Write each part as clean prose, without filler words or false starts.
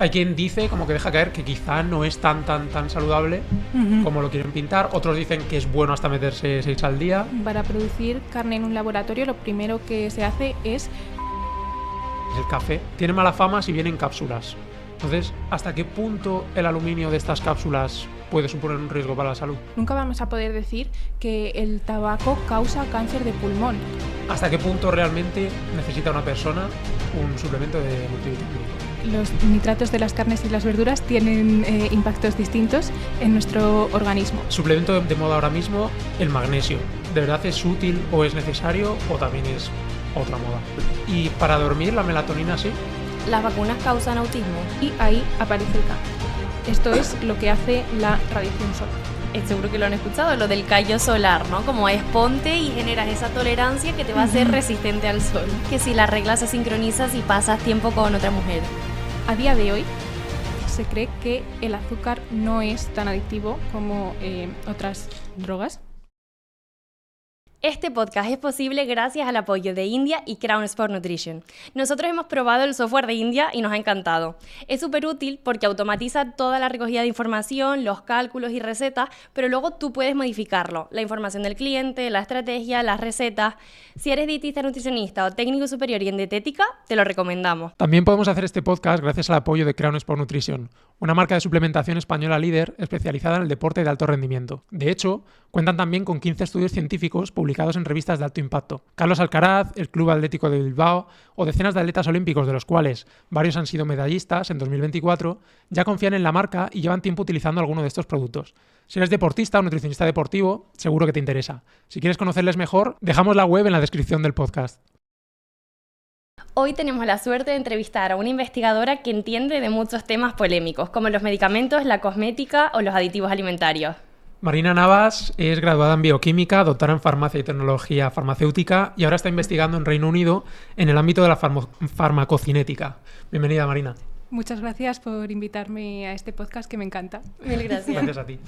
Hay quien dice, como que deja caer, que quizá no es tan saludable como lo quieren pintar. Otros dicen que es bueno hasta meterse 6 al día. Para producir carne en un laboratorio, lo primero que se hace es... El café tiene mala fama si viene en cápsulas. Entonces, ¿hasta qué punto el aluminio de estas cápsulas puede suponer un riesgo para la salud? Nunca vamos a poder decir que el tabaco causa cáncer de pulmón. ¿Hasta qué punto realmente necesita una persona un suplemento de multivitamínico? Los nitratos de las carnes y las verduras tienen impactos distintos en nuestro organismo. Suplemento de moda ahora mismo, el magnesio. ¿De verdad es útil o es necesario o también es otra moda? ¿Y para dormir la melatonina sí? Las vacunas causan autismo. Y ahí aparece el cáncer. Esto es lo que hace la radiación solar. Seguro que lo han escuchado, lo del callo solar, ¿no? Como es ponte y generas esa tolerancia que te va a hacer resistente al sol. Que si la regla se sincroniza si pasas tiempo con otra mujer. A día de hoy se cree que el azúcar no es tan adictivo como otras drogas. Este podcast es posible gracias al apoyo de India y Crown Sport Nutrition. Nosotros hemos probado el software de India y nos ha encantado. Es súper útil porque automatiza toda la recogida de información, los cálculos y recetas, pero luego tú puedes modificarlo. La información del cliente, la estrategia, las recetas. Si eres dietista, nutricionista o técnico superior y en dietética, te lo recomendamos. También podemos hacer este podcast gracias al apoyo de Crown Sport Nutrition, una marca de suplementación española líder especializada en el deporte de alto rendimiento. De hecho, cuentan también con 15 estudios científicos publicados en revistas de alto impacto. Carlos Alcaraz, el Club Atlético de Bilbao o decenas de atletas olímpicos, de los cuales varios han sido medallistas en 2024, ya confían en la marca y llevan tiempo utilizando alguno de estos productos. Si eres deportista o nutricionista deportivo, seguro que te interesa. Si quieres conocerles mejor, dejamos la web en la descripción del podcast. Hoy tenemos la suerte de entrevistar a una investigadora que entiende de muchos temas polémicos, como los medicamentos, la cosmética o los aditivos alimentarios. Marina Navas es graduada en bioquímica, doctora en farmacia y tecnología farmacéutica y ahora está investigando en Reino Unido en el ámbito de la farmacocinética. Bienvenida, Marina. Muchas gracias por invitarme a este podcast que me encanta. Mil gracias. Gracias a ti.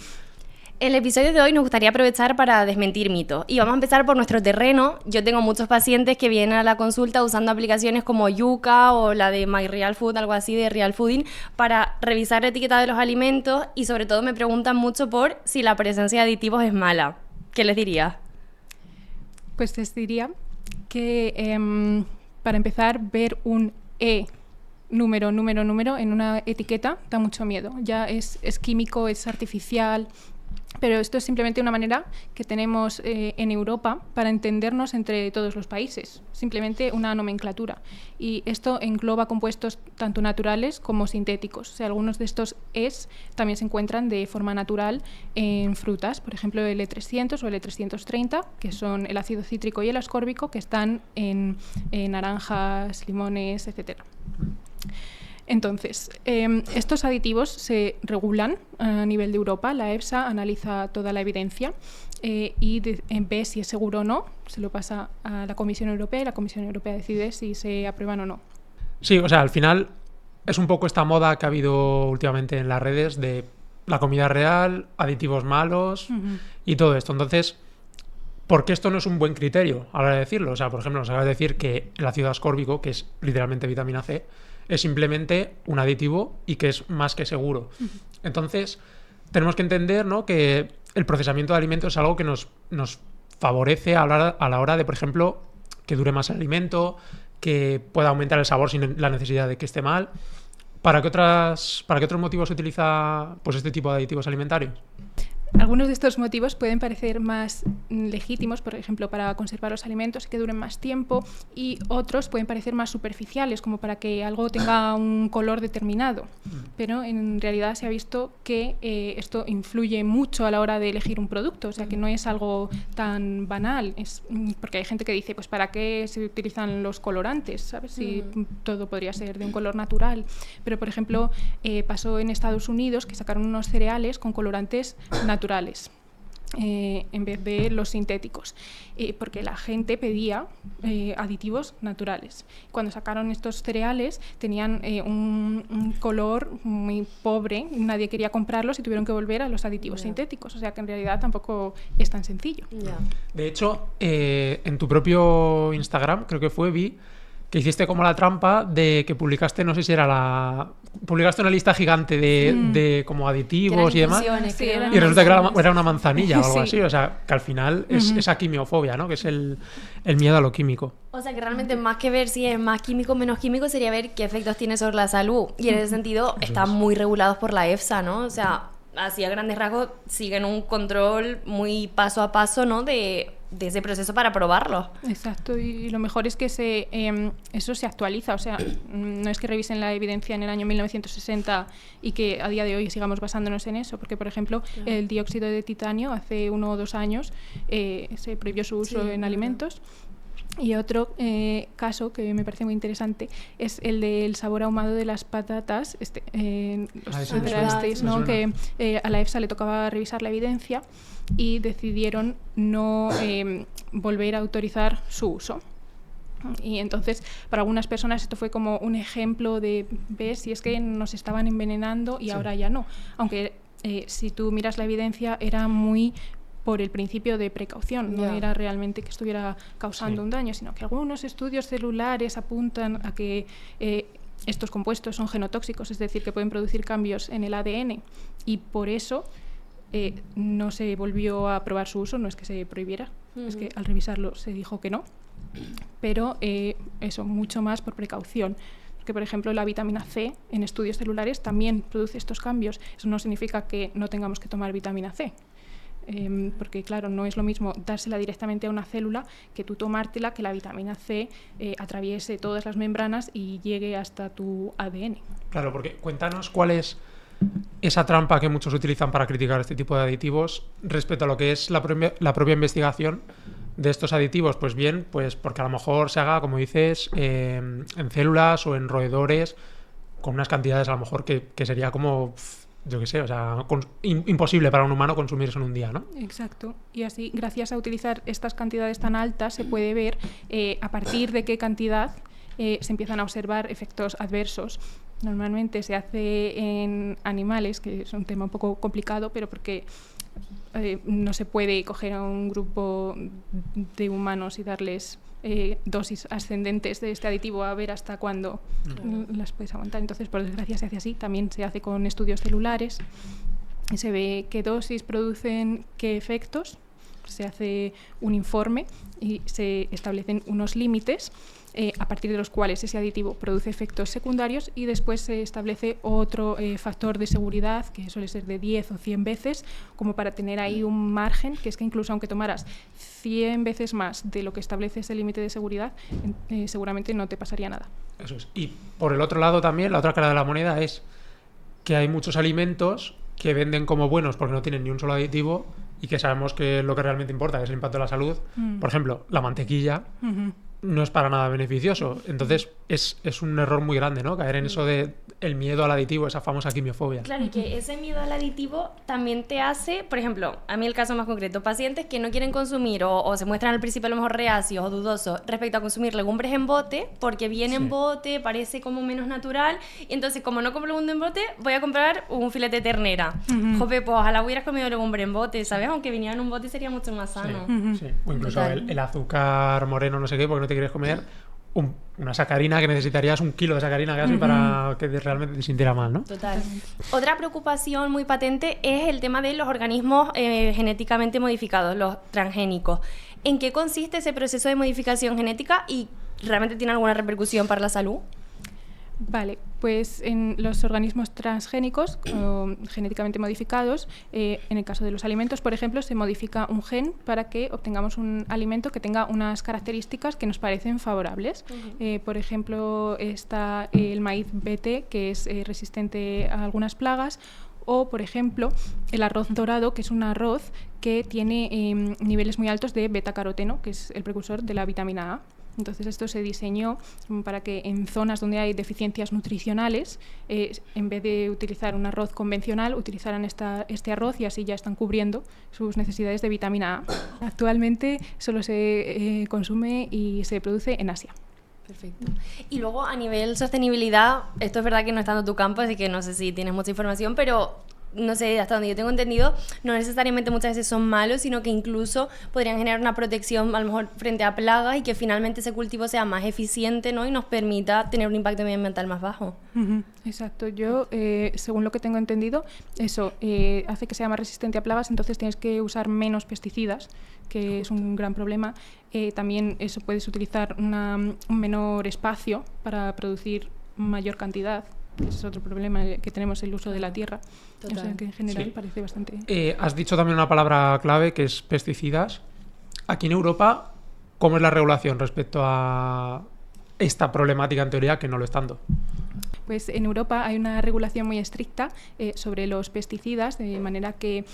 En el episodio de hoy nos gustaría aprovechar para desmentir mitos y vamos a empezar por nuestro terreno. Yo tengo muchos pacientes que vienen a la consulta usando aplicaciones como Yuka o la de My Real Food, algo así de Real Fooding, para revisar la etiqueta de los alimentos y sobre todo me preguntan mucho por si la presencia de aditivos es mala. ¿Qué les diría? Pues les diría que para empezar ver un número en una etiqueta da mucho miedo. Ya es químico, es artificial. Pero esto es simplemente una manera que tenemos en Europa para entendernos entre todos los países, simplemente una nomenclatura. Y esto engloba compuestos tanto naturales como sintéticos. O sea, algunos de estos también se encuentran de forma natural en frutas, por ejemplo el E300 o el E330, que son el ácido cítrico y el ascórbico, que están en naranjas, limones, etc. Entonces, estos aditivos se regulan a nivel de Europa. La EFSA analiza toda la evidencia y ve si es seguro o no, se lo pasa a la Comisión Europea y la Comisión Europea decide si se aprueban o no. Sí, o sea, al final es un poco esta moda que ha habido últimamente en las redes de la comida real, aditivos malos y todo esto. Entonces, ¿por qué esto no es un buen criterio a la hora de decirlo? O sea, por ejemplo, nos acabas de decir que el ácido ascórbico, que es literalmente vitamina C, es simplemente un aditivo y que es más que seguro. Entonces, tenemos que entender, ¿no?, que el procesamiento de alimentos es algo que nos favorece a la hora de, por ejemplo, que dure más el alimento, que pueda aumentar el sabor sin la necesidad de que esté mal. ¿Para qué otros motivos se utiliza pues este tipo de aditivos alimentarios? Algunos de estos motivos pueden parecer más legítimos, por ejemplo, para conservar los alimentos y que duren más tiempo, y otros pueden parecer más superficiales, como para que algo tenga un color determinado. Pero en realidad se ha visto que esto influye mucho a la hora de elegir un producto, o sea que no es algo tan banal, porque hay gente que dice, pues ¿para qué se utilizan los colorantes? ¿Sabes? Si todo podría ser de un color natural. Pero, por ejemplo, pasó en Estados Unidos que sacaron unos cereales con colorantes naturales en vez de los sintéticos, porque la gente pedía aditivos naturales. Cuando sacaron estos cereales tenían un color muy pobre, nadie quería comprarlos y tuvieron que volver a los aditivos sintéticos, o sea que en realidad tampoco es tan sencillo. De hecho, en tu propio Instagram, creo que vi que hiciste como la trampa de que publicaste, no sé si era publicaste una lista gigante de como aditivos y demás, Sí, y resulta que era una manzanilla o algo Sí. así, o sea, que al final es esa quimiofobia, ¿no? Que es el miedo a lo químico. O sea que realmente más que ver si es más químico o menos químico sería ver qué efectos tiene sobre la salud. Y en ese sentido están muy regulados por la EFSA, ¿no? O sea, así a grandes rasgos siguen un control muy paso a paso, ¿no? De ese proceso para probarlos. Exacto, y lo mejor es que eso se actualiza, o sea, no es que revisen la evidencia en el año 1960 y que a día de hoy sigamos basándonos en eso, porque, por ejemplo, el dióxido de titanio hace 1 o 2 años se prohibió su uso en alimentos. Y otro caso que me parece muy interesante es el del sabor ahumado de las patatas, Sí, ¿no? me Que a la EFSA le tocaba revisar la evidencia y decidieron no volver a autorizar su uso. Y entonces, para algunas personas esto fue como un ejemplo de, ¿ves? Si es que nos estaban envenenando y ahora ya no. Aunque si tú miras la evidencia era muy por el principio de precaución, no era realmente que estuviera causando un daño, sino que algunos estudios celulares apuntan a que estos compuestos son genotóxicos, es decir, que pueden producir cambios en el ADN, y por eso no se volvió a aprobar su uso, no es que se prohibiera, es que al revisarlo se dijo que no, pero eso, mucho más por precaución. Porque, por ejemplo, la vitamina C en estudios celulares también produce estos cambios. Eso no significa que no tengamos que tomar vitamina C. Porque claro, no es lo mismo dársela directamente a una célula que tú tomártela, que la vitamina C atraviese todas las membranas y llegue hasta tu ADN. Claro, porque cuéntanos cuál es esa trampa que muchos utilizan para criticar este tipo de aditivos respecto a lo que es la propia investigación de estos aditivos. Pues bien, pues porque a lo mejor se haga, como dices, en células o en roedores con unas cantidades a lo mejor que sería como... yo qué sé, o sea, imposible para un humano consumir eso en un día, ¿no? Exacto. Y así, gracias a utilizar estas cantidades tan altas, se puede ver a partir de qué cantidad se empiezan a observar efectos adversos. Normalmente se hace en animales, que es un tema un poco complicado, pero porque no se puede coger a un grupo de humanos y darles dosis ascendentes de este aditivo a ver hasta cuándo las puedes aguantar. Entonces, por desgracia, se hace así. También se hace con estudios celulares y se ve qué dosis producen qué efectos. Se hace un informe y se establecen unos límites a partir de los cuales ese aditivo produce efectos secundarios, y después se establece otro factor de seguridad que suele ser de 10 o 100 veces, como para tener ahí un margen, que es que incluso aunque tomaras 100 veces más de lo que establece ese límite de seguridad, seguramente no te pasaría nada. Eso es. Y por el otro lado también, la otra cara de la moneda es que hay muchos alimentos que venden como buenos porque no tienen ni un solo aditivo y que sabemos que lo que realmente importa es el impacto de la salud. Por ejemplo, la mantequilla no es para nada beneficioso. Entonces es un error muy grande, ¿no? Caer en eso de el miedo al aditivo, esa famosa quimiofobia. Claro, y que ese miedo al aditivo también te hace, por ejemplo, a mí el caso más concreto, pacientes que no quieren consumir o se muestran al principio a lo mejor reacios o dudosos respecto a consumir legumbres en bote, porque viene en bote, parece como menos natural, y entonces como no compro legumbre en bote, voy a comprar un filete de ternera. Jope, pues ojalá hubieras comido legumbre en bote, ¿sabes? Aunque viniera en un bote sería mucho más sano. Sí. O incluso el azúcar moreno, no sé qué, porque no te quieres comer una sacarina, que necesitarías 1 kilo de sacarina casi para que realmente te sintiera mal, ¿no? Total. Otra preocupación muy patente es el tema de los organismos genéticamente modificados, los transgénicos. ¿En qué consiste ese proceso de modificación genética y realmente tiene alguna repercusión para la salud? Vale, pues en los organismos transgénicos o genéticamente modificados, en el caso de los alimentos, por ejemplo, se modifica un gen para que obtengamos un alimento que tenga unas características que nos parecen favorables. Por ejemplo, está el maíz BT, que es resistente a algunas plagas, o, por ejemplo, el arroz dorado, que es un arroz que tiene niveles muy altos de betacaroteno, que es el precursor de la vitamina A. Entonces esto se diseñó para que en zonas donde hay deficiencias nutricionales, en vez de utilizar un arroz convencional, utilizaran este arroz, y así ya están cubriendo sus necesidades de vitamina A. Actualmente solo se consume y se produce en Asia. Perfecto. Y luego a nivel sostenibilidad, esto es verdad que no está en tu campo, así que no sé si tienes mucha información, pero no sé, hasta donde yo tengo entendido, no necesariamente muchas veces son malos, sino que incluso podrían generar una protección a lo mejor frente a plagas y que finalmente ese cultivo sea más eficiente, ¿no? Y nos permita tener un impacto medioambiental más bajo. Exacto. Yo, según lo que tengo entendido, eso hace que sea más resistente a plagas, entonces tienes que usar menos pesticidas, que es un gran problema. También eso puedes utilizar un menor espacio para producir mayor cantidad. Ese es otro problema que tenemos, el uso de la tierra. Total. O sea, que en general parece bastante... Has dicho también una palabra clave que es pesticidas. Aquí en Europa, ¿cómo es la regulación respecto a esta problemática en teoría que no lo es tanto? Pues en Europa hay una regulación muy estricta sobre los pesticidas, de manera que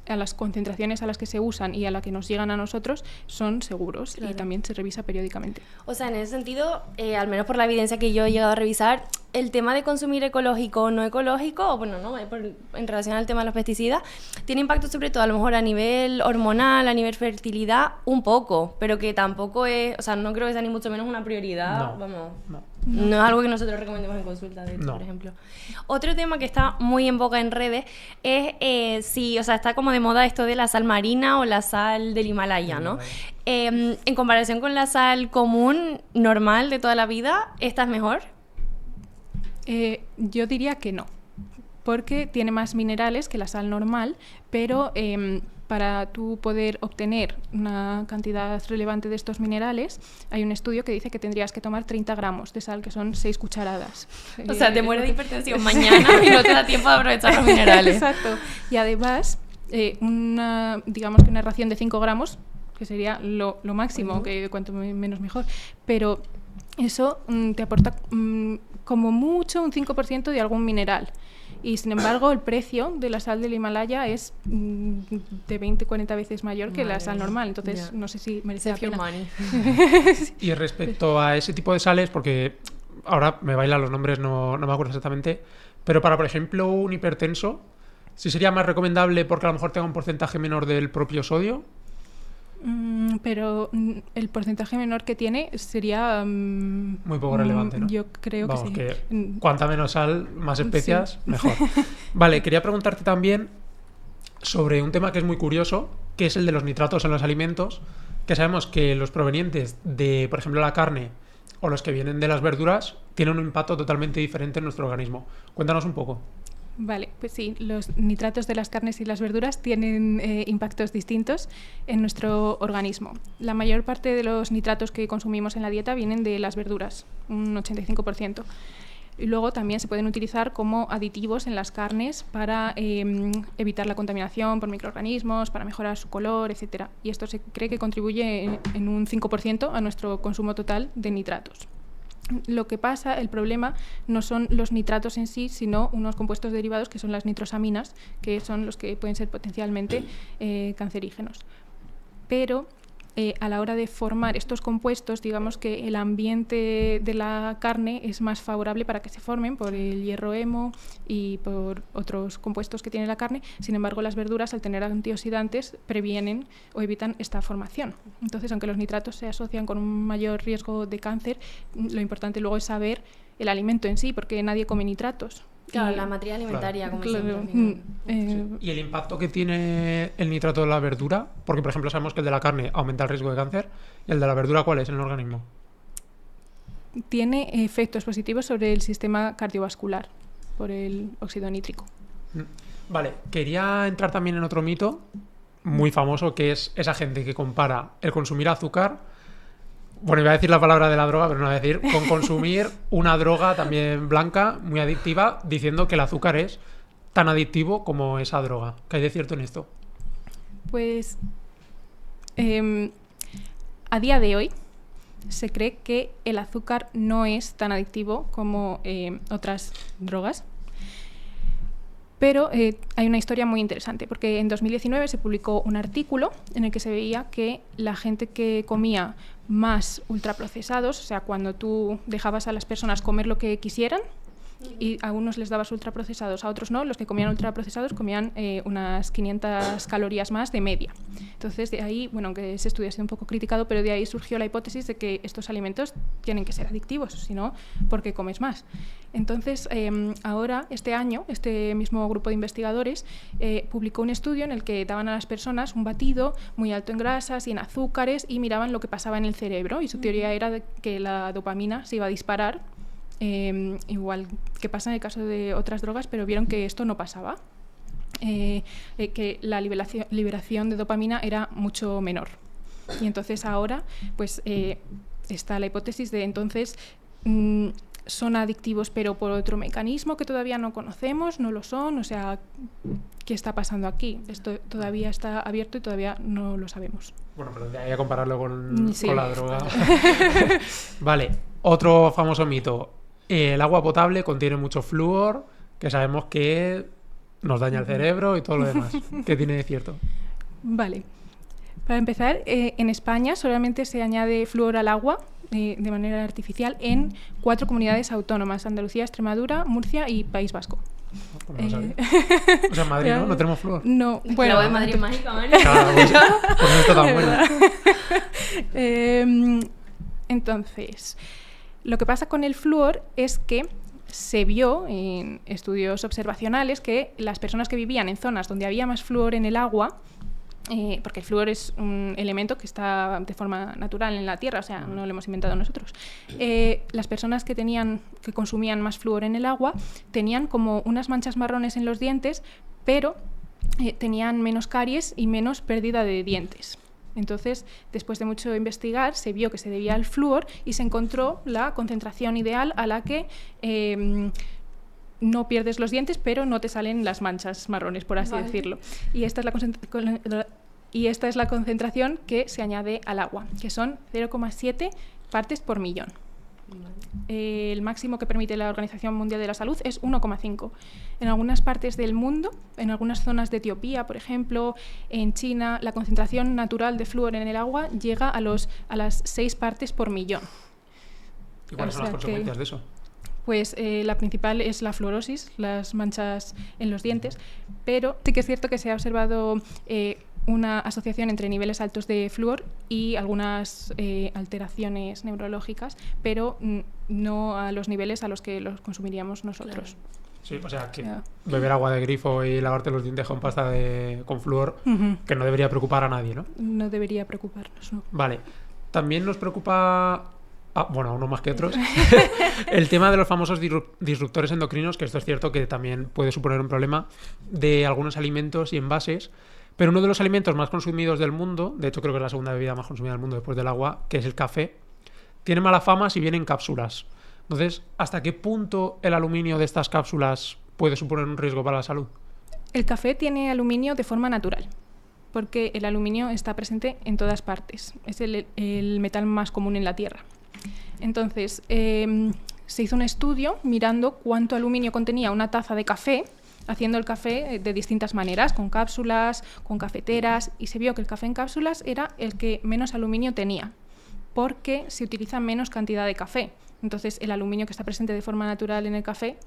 a las concentraciones a las que se usan y a las que nos llegan a nosotros son seguros, y también se revisa periódicamente. O sea, en ese sentido, al menos por la evidencia que yo he llegado a revisar, el tema de consumir ecológico o no ecológico, o bueno, no, en relación al tema de los pesticidas, tiene impacto sobre todo a lo mejor a nivel hormonal, a nivel fertilidad, un poco, pero que tampoco es, o sea, no creo que sea ni mucho menos una prioridad, no es algo que nosotros recomendemos en consulta, de hecho, por ejemplo. Otro tema que está muy en boga en redes es si, o sea, está como de moda esto de la sal marina o la sal del Himalaya, ¿no? En comparación con la sal común, normal de toda la vida, ¿esta es mejor? Yo diría que no, porque tiene más minerales que la sal normal, pero para tú poder obtener una cantidad relevante de estos minerales, hay un estudio que dice que tendrías que tomar 30 gramos de sal, que son 6 cucharadas. O sea, te mueres de hipertensión mañana y no te da tiempo de aprovechar los minerales. Exacto. Y además, digamos que una ración de 5 gramos, que sería lo máximo, que cuanto menos mejor, pero eso te aporta como mucho un 5% de algún mineral. Y sin embargo, el precio de la sal del Himalaya es de 20-40 veces mayor que la sal normal. Entonces, no sé si merece la pena. Y respecto a ese tipo de sales, porque ahora me bailan los nombres, no me acuerdo exactamente, pero para, por ejemplo, un hipertenso, ¿sí sería más recomendable porque a lo mejor tenga un porcentaje menor del propio sodio? Pero el porcentaje menor que tiene sería... muy poco relevante, ¿no? Yo creo que sí. Que cuanta menos sal, más especias, mejor. Vale, quería preguntarte también sobre un tema que es muy curioso, que es el de los nitratos en los alimentos, que sabemos que los provenientes de, por ejemplo, la carne o los que vienen de las verduras tienen un impacto totalmente diferente en nuestro organismo. Cuéntanos un poco. Vale, pues sí, los nitratos de las carnes y las verduras tienen impactos distintos en nuestro organismo. La mayor parte de los nitratos que consumimos en la dieta vienen de las verduras, un 85%. Y luego también se pueden utilizar como aditivos en las carnes para evitar la contaminación por microorganismos, para mejorar su color, etc. Y esto se cree que contribuye en un 5% a nuestro consumo total de nitratos. Lo que pasa, el problema, no son los nitratos en sí, sino unos compuestos derivados que son las nitrosaminas, que son los que pueden ser potencialmente cancerígenos. Pero a la hora de formar estos compuestos, digamos que el ambiente de la carne es más favorable para que se formen por el hierro hemo y por otros compuestos que tiene la carne. Sin embargo, las verduras, al tener antioxidantes, previenen o evitan esta formación. Entonces, aunque los nitratos se asocian con un mayor riesgo de cáncer, lo importante luego es saber el alimento en sí, porque nadie come nitratos. Claro, la materia alimentaria, claro. como siempre. ¿Y el impacto que tiene el nitrato de la verdura? Porque, por ejemplo, sabemos que el de la carne aumenta el riesgo de cáncer. ¿Y el de la verdura cuál es en el organismo? Tiene efectos positivos sobre el sistema cardiovascular por el óxido nítrico. Vale, quería entrar también en otro mito muy famoso, que es esa gente que compara el consumir azúcar... Bueno, iba a decir la palabra de la droga, pero no voy a decir, con consumir una droga también blanca, muy adictiva, diciendo que el azúcar es tan adictivo como esa droga. ¿Qué hay de cierto en esto? Pues a día de hoy se cree que el azúcar no es tan adictivo como otras drogas. Pero hay una historia muy interesante, porque en 2019 se publicó un artículo en el que se veía que la gente que comía más ultraprocesados, o sea, cuando tú dejabas a las personas comer lo que quisieran, y a unos les dabas ultraprocesados, a otros no. Los que comían ultraprocesados comían unas 500 calorías más de media. Entonces, de ahí, bueno, aunque ese estudio ha sido un poco criticado, pero de ahí surgió la hipótesis de que estos alimentos tienen que ser adictivos, si no, ¿por qué comes más? Entonces, ahora, este año, este mismo grupo de investigadores publicó un estudio en el que daban a las personas un batido muy alto en grasas y en azúcares y miraban lo que pasaba en el cerebro, y su teoría era de que la dopamina se iba a disparar, igual que pasa en el caso de otras drogas, pero vieron que esto no pasaba, que la liberación de dopamina era mucho menor. Y entonces ahora pues está la hipótesis de entonces son adictivos pero por otro mecanismo que todavía no conocemos, no lo son, o sea, ¿qué está pasando aquí? Esto todavía está abierto y todavía no lo sabemos. Bueno, pero de ahí a compararlo con Sí. con la droga. Vale, otro famoso mito. El agua potable contiene mucho flúor, que sabemos que nos daña el cerebro y todo lo demás. ¿Qué tiene de cierto? Vale. Para empezar, en España solamente se añade flúor al agua de manera artificial en 4 comunidades autónomas: Andalucía, Extremadura, Murcia y País Vasco. Pues no lo sabía. O sea, en Madrid, ¿no? No tenemos flúor. No, El bueno, agua de Madrid es mágica, ¿vale? Claro, pues no está tan bueno. Entonces, lo que pasa con el flúor es que se vio en estudios observacionales que las personas que vivían en zonas donde había más flúor en el agua, porque el flúor es un elemento que está de forma natural en la Tierra, o sea, no lo hemos inventado nosotros. Las personas que consumían más flúor en el agua tenían como unas manchas marrones en los dientes, pero tenían menos caries y menos pérdida de dientes. Entonces, después de mucho investigar, se vio que se debía al flúor y se encontró la concentración ideal a la que no pierdes los dientes, pero no te salen las manchas marrones, por así decirlo. Y esta es la concentración que se añade al agua, que son 0,7 partes por millón. El máximo que permite la Organización Mundial de la Salud es 1,5. En algunas partes del mundo, en algunas zonas de Etiopía, por ejemplo, en China, la concentración natural de flúor en el agua llega a las 6 partes por millón. ¿Y cuáles son las consecuencias de eso? Pues la principal es la fluorosis, las manchas en los dientes, pero sí que es cierto que se ha observado una asociación entre niveles altos de flúor y algunas alteraciones neurológicas, pero no a los niveles a los que los consumiríamos nosotros. Claro. Sí, o sea, que beber agua de grifo y lavarte los dientes con pasta con flúor, que no debería preocupar a nadie, ¿no? No debería preocuparnos, ¿no? Vale. También nos preocupa, bueno, uno más que otros, el tema de los famosos disruptores endocrinos, que esto es cierto que también puede suponer un problema de algunos alimentos y envases. Pero uno de los alimentos más consumidos del mundo, de hecho creo que es la segunda bebida más consumida del mundo después del agua, que es el café, tiene mala fama si viene en cápsulas. Entonces, ¿hasta qué punto el aluminio de estas cápsulas puede suponer un riesgo para la salud? El café tiene aluminio de forma natural, porque el aluminio está presente en todas partes. Es el metal más común en la Tierra. Entonces, se hizo un estudio mirando cuánto aluminio contenía una taza de café, haciendo el café de distintas maneras, con cápsulas, con cafeteras, y se vio que el café en cápsulas era el que menos aluminio tenía, porque se utiliza menos cantidad de café. Entonces, el aluminio que está presente de forma natural en el café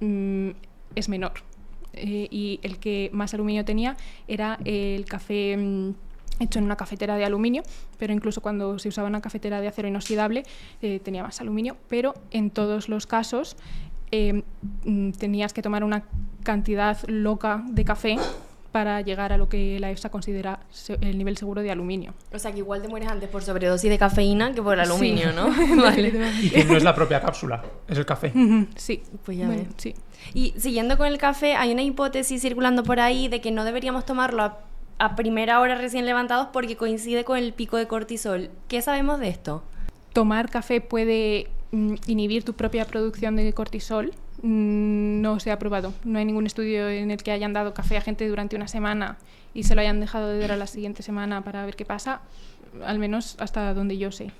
es menor. Y el que más aluminio tenía era el café hecho en una cafetera de aluminio, pero incluso cuando se usaba una cafetera de acero inoxidable tenía más aluminio, pero en todos los casos tenías que tomar una cantidad loca de café para llegar a lo que la EFSA considera el nivel seguro de aluminio. O sea, que igual te mueres antes por sobredosis de cafeína que por aluminio, Sí. ¿no? Vale. Y que no es la propia cápsula, es el café. Sí, Pues ya bueno, ves. sí. Y siguiendo con el café, hay una hipótesis circulando por ahí de que no deberíamos tomarlo a primera hora recién levantados porque coincide con el pico de cortisol. ¿Qué sabemos de esto? Tomar café puede inhibir tu propia producción de cortisol. No se ha probado. No hay ningún estudio en el que hayan dado café a gente durante una semana y se lo hayan dejado de dar a la siguiente semana para ver qué pasa, al menos hasta donde yo sé.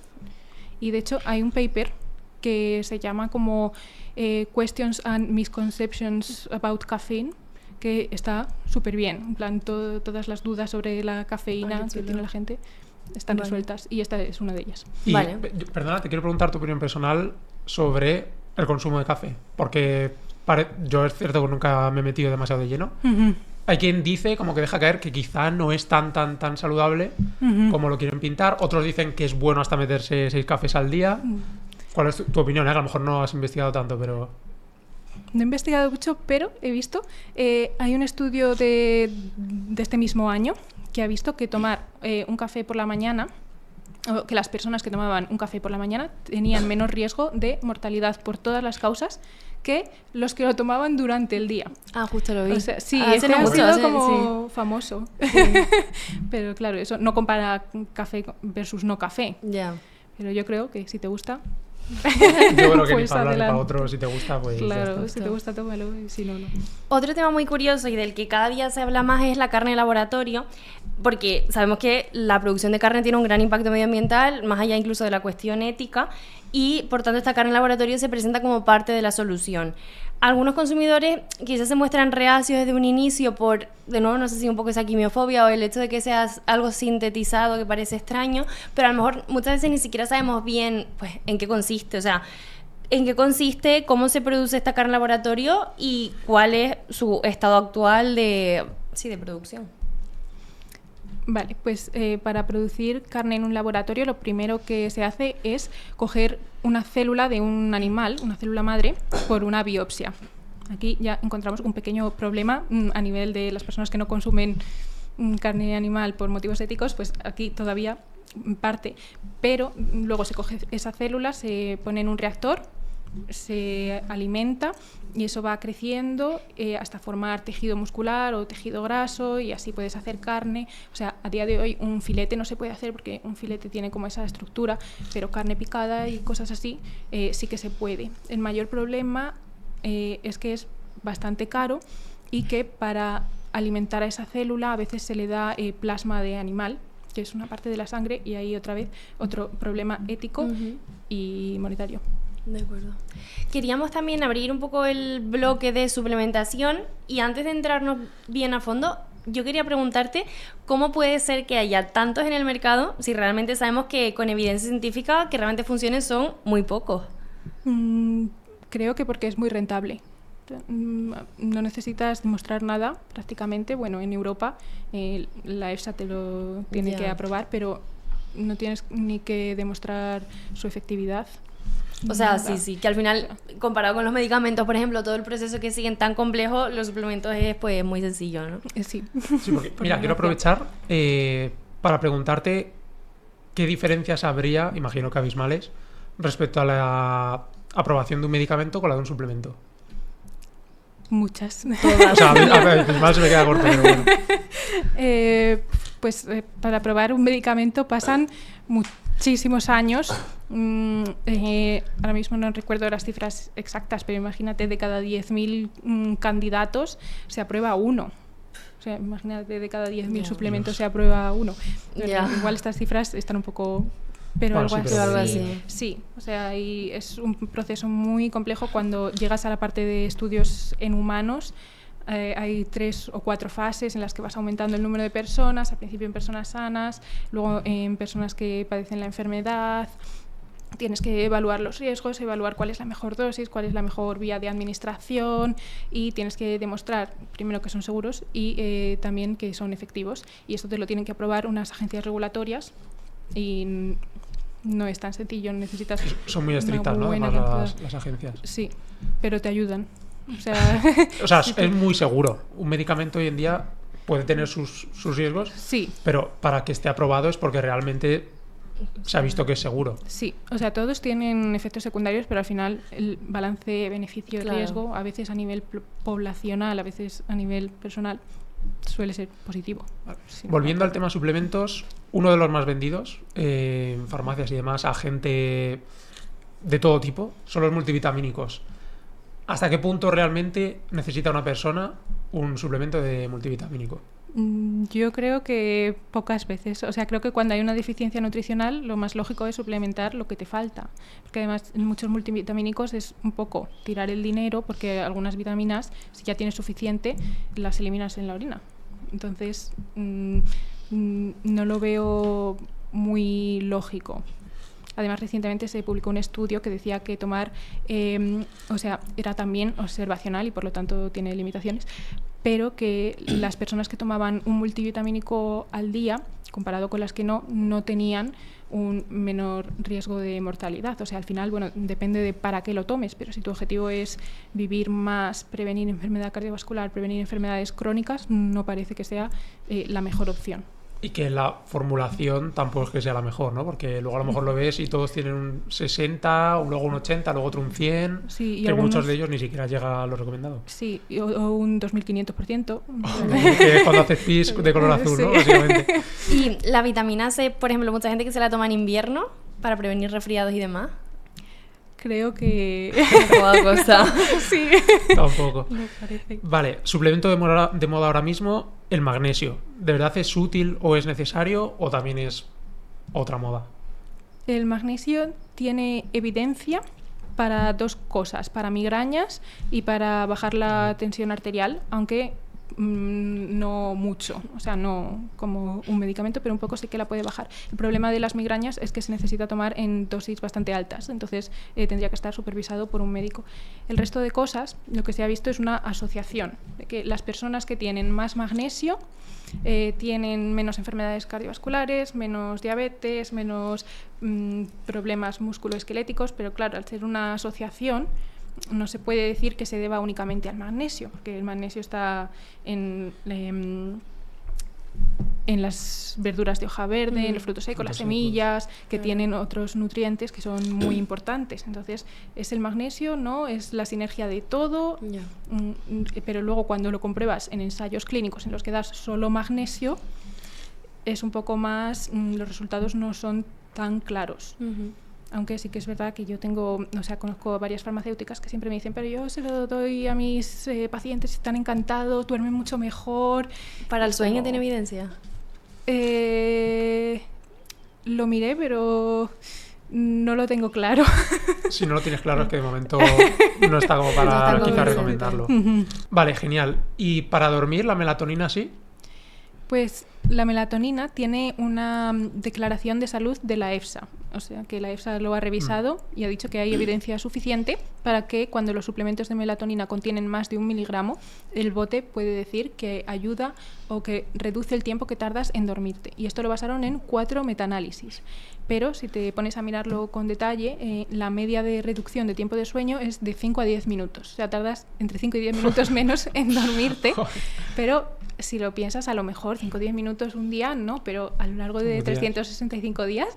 Y de hecho hay un paper que se llama como Questions and Misconceptions about Caffeine, que está súper bien. En plan, todas las dudas sobre la cafeína que tiene la gente están resueltas, y esta es una de ellas. Y, Vale. perdona, te quiero preguntar tu opinión personal sobre el consumo de café. Porque yo es cierto que nunca me he metido demasiado de lleno. Hay quien dice, como que deja caer, que quizá no es tan saludable como lo quieren pintar. Otros dicen que es bueno hasta meterse 6 cafés al día. ¿Cuál es tu opinión? A lo mejor no has investigado tanto, pero... No he investigado mucho, pero he visto... hay un estudio de este mismo año que ha visto que tomar un café por la mañana, o que las personas que tomaban un café por la mañana tenían menos riesgo de mortalidad por todas las causas que los que lo tomaban durante el día. Ah, justo lo vi. O sea, sí, hace no ha mucho, sido como sí. famoso. Pero claro, eso no compara café versus no café. Ya. Pero yo creo que si te gusta... Yo creo que pues ni para hablar ni para adelante. otro, si te gusta, pues ya Claro, está. si te gusta, tómalo, y si no, no. Otro tema muy curioso y del que cada día se habla más es la carne de laboratorio, porque sabemos que la producción de carne tiene un gran impacto medioambiental, más allá incluso de la cuestión ética, y por tanto esta carne en laboratorio se presenta como parte de la solución. Algunos consumidores quizás se muestran reacios desde un inicio por, de nuevo, no sé si un poco esa quimiofobia o el hecho de que sea algo sintetizado que parece extraño, pero a lo mejor muchas veces ni siquiera sabemos bien pues, en qué consiste, o sea, en qué consiste, cómo se produce esta carne en laboratorio y cuál es su estado actual de producción. Vale, pues para producir carne en un laboratorio lo primero que se hace es coger una célula de un animal, una célula madre, por una biopsia. Aquí ya encontramos un pequeño problema a nivel de las personas que no consumen carne animal por motivos éticos, pues aquí todavía parte, pero luego se coge esa célula, se pone en un reactor, se alimenta y eso va creciendo hasta formar tejido muscular o tejido graso y así puedes hacer carne. O sea, a día de hoy un filete no se puede hacer porque un filete tiene como esa estructura, pero carne picada y cosas así sí que se puede. El mayor problema es que es bastante caro y que para alimentar a esa célula a veces se le da plasma de animal, que es una parte de la sangre, y ahí otra vez otro problema ético y monetario. De acuerdo. Queríamos también abrir un poco el bloque de suplementación y antes de entrarnos bien a fondo, yo quería preguntarte cómo puede ser que haya tantos en el mercado si realmente sabemos que con evidencia científica que realmente funcionen son muy pocos. Creo que porque es muy rentable. No necesitas demostrar nada prácticamente. Bueno, en Europa la EFSA te lo tiene que aprobar, pero no tienes ni que demostrar su efectividad. O sea, sí, que al final, comparado con los medicamentos, por ejemplo, todo el proceso que siguen tan complejo, los suplementos es pues muy sencillo, ¿no? Sí. Sí, porque, mira, quiero aprovechar para preguntarte qué diferencias habría, imagino que abismales, respecto a la aprobación de un medicamento con la de un suplemento. Muchas. O sea, abismal se me queda corto, pero bueno. Para aprobar un medicamento pasan muchísimos años. Ahora mismo no recuerdo las cifras exactas, pero imagínate, de cada 10.000 candidatos se aprueba uno. O sea, imagínate, de cada 10.000 suplementos se aprueba uno. Igual estas cifras están un poco... Pero bueno, algo así. Sí, o sea, y es un proceso muy complejo cuando llegas a la parte de estudios en humanos. Hay 3 o 4 fases en las que vas aumentando el número de personas, al principio en personas sanas, luego en personas que padecen la enfermedad. Tienes que evaluar los riesgos, evaluar cuál es la mejor dosis, cuál es la mejor vía de administración y tienes que demostrar primero que son seguros y también que son efectivos. Y esto te lo tienen que aprobar unas agencias regulatorias y no es tan sencillo, necesitas... Son muy estrictas, ¿no? Además las agencias. Sí, pero te ayudan. O sea, es muy seguro. Un medicamento hoy en día puede tener sus riesgos, sí, pero para que esté aprobado es porque realmente se ha visto que es seguro. Sí, o sea, todos tienen efectos secundarios, pero al final el balance beneficio-riesgo, a veces a nivel poblacional, a veces a nivel personal, suele ser positivo. Vale. Volviendo al tema suplementos, uno de los más vendidos en farmacias y demás a gente de todo tipo son los multivitamínicos. ¿Hasta qué punto realmente necesita una persona un suplemento de multivitamínico? Yo creo que pocas veces. O sea, creo que cuando hay una deficiencia nutricional, lo más lógico es suplementar lo que te falta. Porque además, en muchos multivitamínicos es un poco tirar el dinero, porque algunas vitaminas, si ya tienes suficiente, las eliminas en la orina. Entonces, no lo veo muy lógico. Además, recientemente se publicó un estudio que decía que tomar, era también observacional y por lo tanto tiene limitaciones, pero que las personas que tomaban un multivitamínico al día, comparado con las que no tenían un menor riesgo de mortalidad. O sea, al final, bueno, depende de para qué lo tomes, pero si tu objetivo es vivir más, prevenir enfermedad cardiovascular, prevenir enfermedades crónicas, no parece que sea la mejor opción. Y que la formulación tampoco es que sea la mejor, ¿no? Porque luego a lo mejor lo ves y todos tienen un 60, luego un 80, luego otro un 100, sí, y que algunos, muchos de ellos ni siquiera llega a lo recomendado. Sí, o un 2500%. Que es cuando haces pis de color azul, ¿no? Básicamente. Y la vitamina C, por ejemplo, mucha gente que se la toma en invierno para prevenir resfriados y demás. Creo que... Toda cosa. Sí. Tampoco. Me parece. Vale, suplemento de moda ahora mismo, el magnesio. ¿De verdad es útil o es necesario o también es otra moda? El magnesio tiene evidencia para dos cosas, para migrañas y para bajar la tensión arterial, aunque no mucho, o sea, no como un medicamento, pero un poco sí que la puede bajar. El problema de las migrañas es que se necesita tomar en dosis bastante altas, entonces tendría que estar supervisado por un médico. El resto de cosas, lo que se ha visto es una asociación, de que las personas que tienen más magnesio tienen menos enfermedades cardiovasculares, menos diabetes, menos problemas musculoesqueléticos, pero claro, al ser una asociación no se puede decir que se deba únicamente al magnesio, porque el magnesio está en las verduras de hoja verde, en los frutos secos, las semillas, que tienen otros nutrientes que son muy importantes. Entonces, es el magnesio, ¿no? Es la sinergia de todo, pero luego cuando lo compruebas en ensayos clínicos en los que das solo magnesio, es un poco más, los resultados no son tan claros. Aunque sí que es verdad que yo conozco varias farmacéuticas que siempre me dicen, pero yo se lo doy a mis pacientes, están encantados, duermen mucho mejor. ¿Para el sueño tiene evidencia? Lo miré, pero no lo tengo claro. Si no lo tienes claro es que de momento no está como para quizá recomendarlo. Vale, genial. ¿Y para dormir la melatonina sí? Pues la melatonina tiene una declaración de salud de la EFSA, o sea que la EFSA lo ha revisado y ha dicho que hay evidencia suficiente para que cuando los suplementos de melatonina contienen más de 1 miligramo, el bote puede decir que ayuda o que reduce el tiempo que tardas en dormirte. Y esto lo basaron en 4 metaanálisis. Pero si te pones a mirarlo con detalle, la media de reducción de tiempo de sueño es de 5 a 10 minutos. O sea, tardas entre 5 y 10 minutos menos en dormirte, pero si lo piensas, a lo mejor 5 o 10 minutos un día, no, pero a lo largo de 365 días,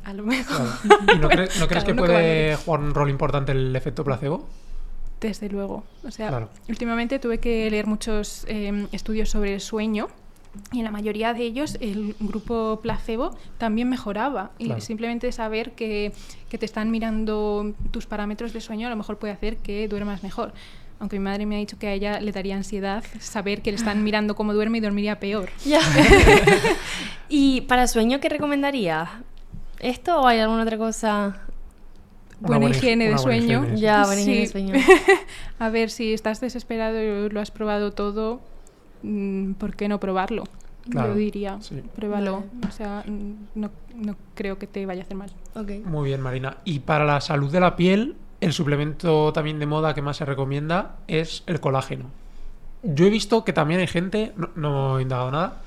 a lo mejor... Claro. ¿Y no crees que puede jugar un rol importante el efecto placebo? Desde luego. O sea, últimamente tuve que leer muchos estudios sobre el sueño y en la mayoría de ellos el grupo placebo también mejoraba. Y simplemente saber que te están mirando tus parámetros de sueño a lo mejor puede hacer que duermas mejor. Aunque mi madre me ha dicho que a ella le daría ansiedad saber que le están mirando cómo duerme y dormiría peor. ¿Y para sueño qué recomendarías? ¿Esto o hay alguna otra cosa? Buena higiene de sueño. Buena higiene de sueño. A ver, si estás desesperado y lo has probado todo, ¿por qué no probarlo? Yo diría, pruébalo. O sea, no creo que te vaya a hacer mal. Muy bien, Marina. Y para la salud de la piel, el suplemento también de moda que más se recomienda es el colágeno. Yo he visto que también hay gente, no he indagado nada,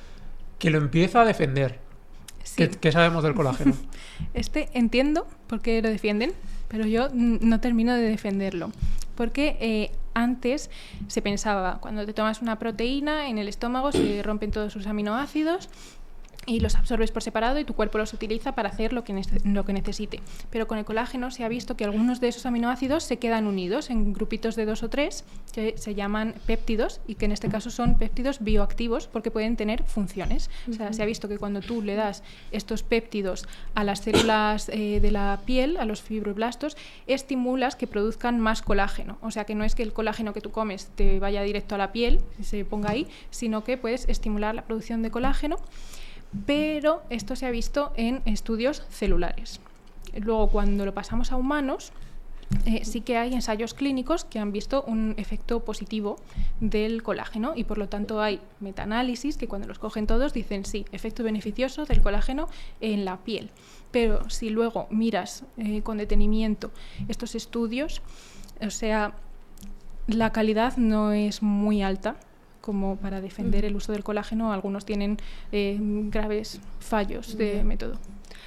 que lo empieza a defender. Sí. ¿Qué sabemos del colágeno? Entiendo por qué lo defienden, pero yo no termino de defenderlo. Porque antes se pensaba, cuando te tomas una proteína, en el estómago se rompen todos sus aminoácidos y los absorbes por separado y tu cuerpo los utiliza para hacer lo que necesite. Pero con el colágeno se ha visto que algunos de esos aminoácidos se quedan unidos en grupitos de 2 o 3 que se llaman péptidos y que en este caso son péptidos bioactivos porque pueden tener funciones. O sea, se ha visto que cuando tú le das estos péptidos a las células de la piel, a los fibroblastos, estimulas que produzcan más colágeno. O sea, que no es que el colágeno que tú comes te vaya directo a la piel, se ponga ahí, sino que puedes estimular la producción de colágeno. Pero esto se ha visto en estudios celulares. Luego, cuando lo pasamos a humanos, sí que hay ensayos clínicos que han visto un efecto positivo del colágeno y por lo tanto hay metaanálisis que cuando los cogen todos dicen sí, efecto beneficioso del colágeno en la piel. Pero si luego miras con detenimiento estos estudios, o sea, la calidad no es muy alta como para defender el uso del colágeno. Algunos tienen graves fallos de método.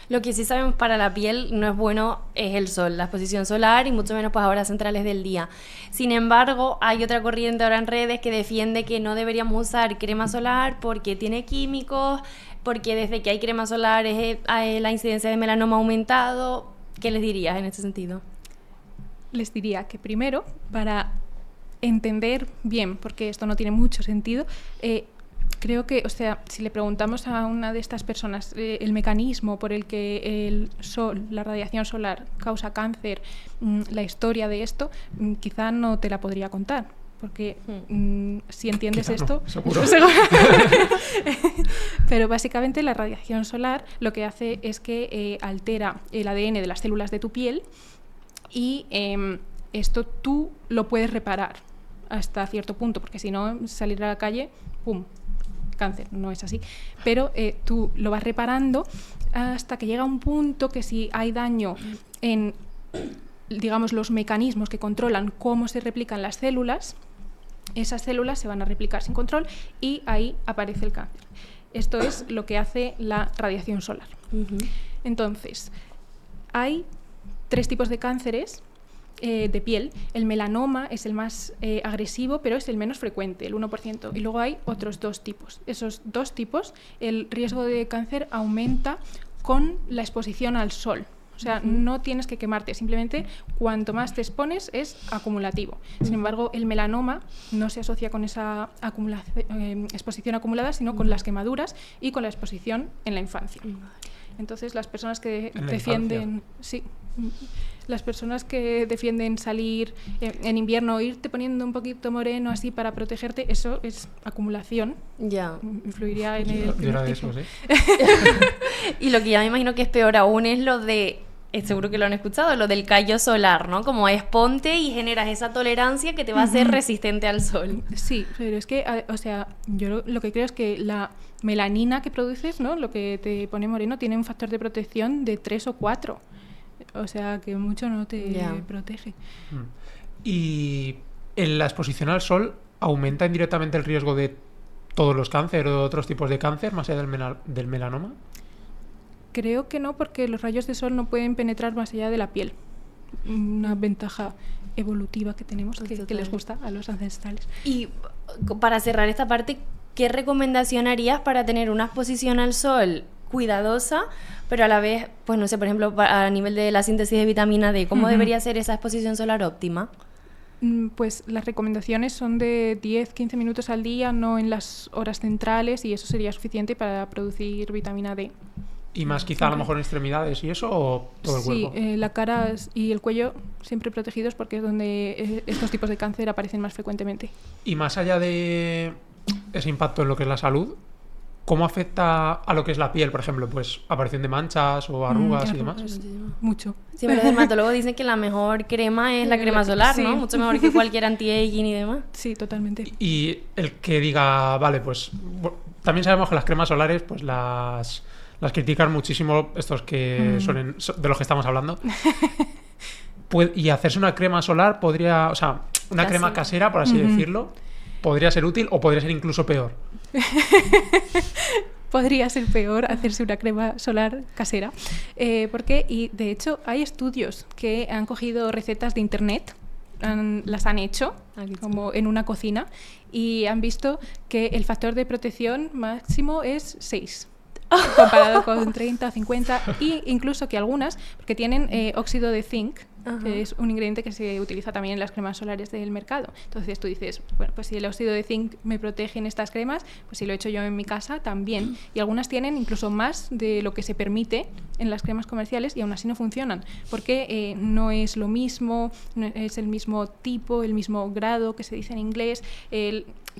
Lo que sí sabemos para la piel no es bueno es el sol, la exposición solar y mucho menos pues a horas centrales del día. Sin embargo, hay otra corriente ahora en redes que defiende que no deberíamos usar crema solar porque tiene químicos, porque desde que hay crema solar la incidencia de melanoma ha aumentado. ¿Qué les dirías en este sentido? Les diría que primero, para entender bien, porque esto no tiene mucho sentido, creo que, o sea, si le preguntamos a una de estas personas el mecanismo por el que el sol, la radiación solar causa cáncer, la historia de esto, quizá no te la podría contar. Porque si entiendes esto, no, seguro. Pero básicamente la radiación solar lo que hace es que altera el ADN de las células de tu piel y esto tú lo puedes reparar hasta cierto punto, porque si no, salir a la calle, ¡pum!, cáncer, no es así. Pero tú lo vas reparando hasta que llega un punto que si hay daño en, digamos, los mecanismos que controlan cómo se replican las células, esas células se van a replicar sin control y ahí aparece el cáncer. Esto es lo que hace la radiación solar. Entonces, hay 3 tipos de cánceres de piel. El melanoma es el más agresivo, pero es el menos frecuente, el 1%. Y luego hay otros 2 tipos. Esos 2 tipos, el riesgo de cáncer aumenta con la exposición al sol. O sea, no tienes que quemarte, simplemente cuanto más te expones es acumulativo. Sin embargo, el melanoma no se asocia con esa exposición acumulada, sino con las quemaduras y con la exposición en la infancia. Entonces, las personas que defienden... Sí, las personas que defienden salir en invierno, irte poniendo un poquito moreno así para protegerte, eso es acumulación. Ya. Influiría en el Yo era de tipo. esos, ¿eh? Y lo que ya me imagino que es peor aún es lo de, seguro que lo han escuchado, lo del callo solar, ¿no? Como es ponte y generas esa tolerancia que te va a hacer resistente al sol. Sí, pero es que, o sea, yo lo que creo es que la melanina que produces, ¿no?, lo que te pone moreno, tiene un factor de protección de 3 o 4. O sea, que mucho no te protege. Y en la exposición al sol, ¿aumenta indirectamente el riesgo de todos los cánceres o de otros tipos de cáncer, más allá del melanoma? Creo que no, porque los rayos de sol no pueden penetrar más allá de la piel. Una ventaja evolutiva que tenemos, que les gusta a los ancestrales. Y para cerrar esta parte, ¿qué recomendación harías para tener una exposición al sol cuidadosa, pero a la vez, pues no sé, por ejemplo, a nivel de la síntesis de vitamina D, ¿cómo debería ser esa exposición solar óptima? Pues las recomendaciones son de 10-15 minutos al día, no en las horas centrales, y eso sería suficiente para producir vitamina D. ¿Y más quizá a lo mejor en extremidades y eso, o todo el cuerpo? Sí, la cara y el cuello siempre protegidos porque es donde estos tipos de cáncer aparecen más frecuentemente. Y más allá de ese impacto en lo que es la salud, ¿cómo afecta a lo que es la piel, por ejemplo? Pues aparición de manchas o arrugas y demás. Mucho. Sí, pero los dermatólogos dicen que la mejor crema es la crema solar, ¿no? Sí. Mucho mejor que cualquier anti-aging y demás. Sí, totalmente. Y el que diga, vale, pues también sabemos que las cremas solares, pues las critican muchísimo estos que son de los que estamos hablando. Y hacerse una crema solar podría, o sea, una crema casera, por así decirlo, podría ser útil o podría ser incluso peor. Podría ser peor hacerse una crema solar casera, porque, y de hecho hay estudios que han cogido recetas de internet, las han hecho como en una cocina y han visto que el factor de protección máximo es 6 comparado con 30 o 50, e incluso que algunas, porque tienen óxido de zinc, que es un ingrediente que se utiliza también en las cremas solares del mercado. Entonces tú dices, bueno, pues si el óxido de zinc me protege en estas cremas, pues si lo he hecho yo en mi casa también. Y algunas tienen incluso más de lo que se permite en las cremas comerciales y aún así no funcionan, porque no es lo mismo, no es el mismo tipo, el mismo grado que se dice en inglés.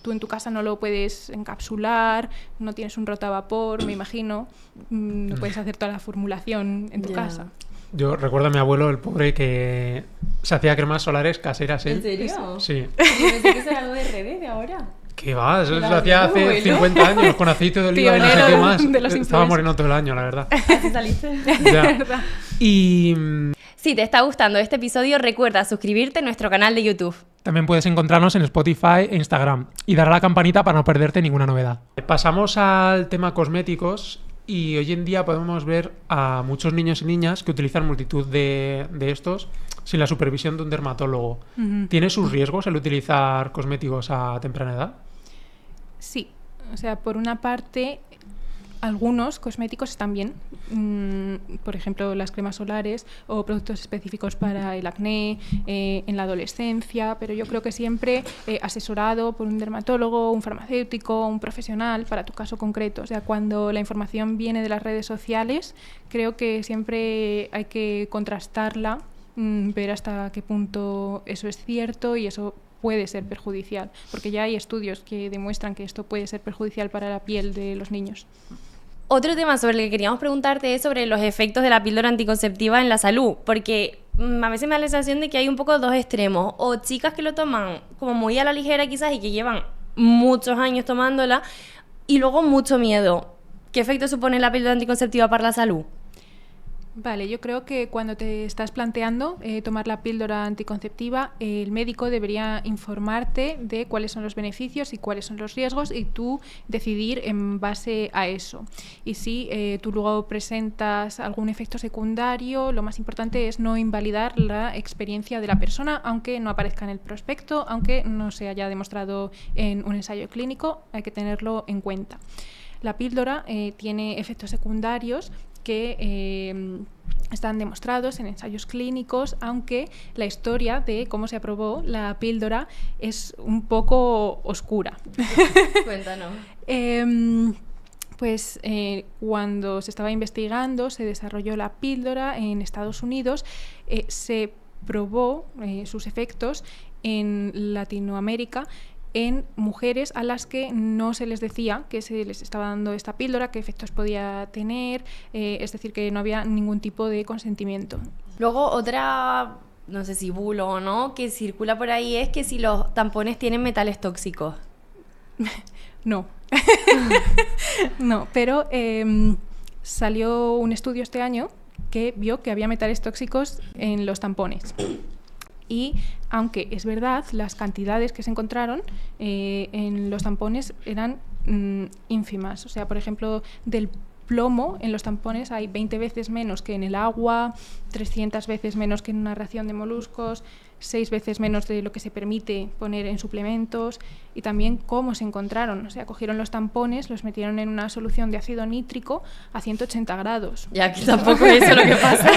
Tú en tu casa no lo puedes encapsular, no tienes un rotavapor, me imagino, no puedes hacer toda la formulación en tu casa. Yo recuerdo a mi abuelo, el pobre, que se hacía cremas solares caseras, ¿eh? ¿En serio? Sí. Yo pensé que eso era algo de redes de ahora. ¿Qué va? Eso se Claro, hacía mi hace abuelo. 50 años, con aceite de oliva y no sé Pionero qué más. de los Estaba influencers. moreno todo el año, la verdad. Así saliste. Ya. Y Si te está gustando este episodio, recuerda suscribirte a nuestro canal de YouTube. también puedes encontrarnos en Spotify e Instagram y dar a la campanita para no perderte ninguna novedad. Pasamos al tema cosméticos y hoy en día podemos ver a muchos niños y niñas que utilizan multitud de estos sin la supervisión de un dermatólogo. ¿Tiene sus riesgos el utilizar cosméticos a temprana edad? Sí, o sea, por una parte, algunos cosméticos están bien, por ejemplo, las cremas solares o productos específicos para el acné en la adolescencia, pero yo creo que siempre asesorado por un dermatólogo, un farmacéutico, un profesional para tu caso concreto. O sea, cuando la información viene de las redes sociales, creo que siempre hay que contrastarla, ver hasta qué punto eso es cierto y eso puede ser perjudicial, porque ya hay estudios que demuestran que esto puede ser perjudicial para la piel de los niños. Otro tema sobre el que queríamos preguntarte es sobre los efectos de la píldora anticonceptiva en la salud, porque a veces me da la sensación de que hay un poco dos extremos, o chicas que lo toman como muy a la ligera quizás y que llevan muchos años tomándola, y luego mucho miedo. ¿Qué efecto supone la píldora anticonceptiva para la salud? Vale, yo creo que cuando te estás planteando tomar la píldora anticonceptiva, el médico debería informarte de cuáles son los beneficios y cuáles son los riesgos y tú decidir en base a eso. Y si tú luego presentas algún efecto secundario, lo más importante es no invalidar la experiencia de la persona, aunque no aparezca en el prospecto, aunque no se haya demostrado en un ensayo clínico, hay que tenerlo en cuenta. La píldora tiene efectos secundarios que están demostrados en ensayos clínicos, aunque la historia de cómo se aprobó la píldora es un poco oscura. Cuéntanos. Cuando se estaba investigando, se desarrolló la píldora en Estados Unidos, se probó sus efectos en Latinoamérica en mujeres a las que no se les decía que se les estaba dando esta píldora, qué efectos podía tener, es decir, que no había ningún tipo de consentimiento. Luego otra, no sé si bulo o no, que circula por ahí es que si los tampones tienen metales tóxicos. No. No, pero salió un estudio este año que vio que había metales tóxicos en los tampones. Y aunque es verdad, las cantidades que se encontraron en los tampones eran ínfimas. O sea, por ejemplo, del plomo en los tampones hay 20 veces menos que en el agua, 300 veces menos que en una ración de moluscos, 6 veces menos de lo que se permite poner en suplementos. Y también cómo se encontraron. O sea, cogieron los tampones, los metieron en una solución de ácido nítrico a 180 grados. Ya que tampoco es eso lo que pasa.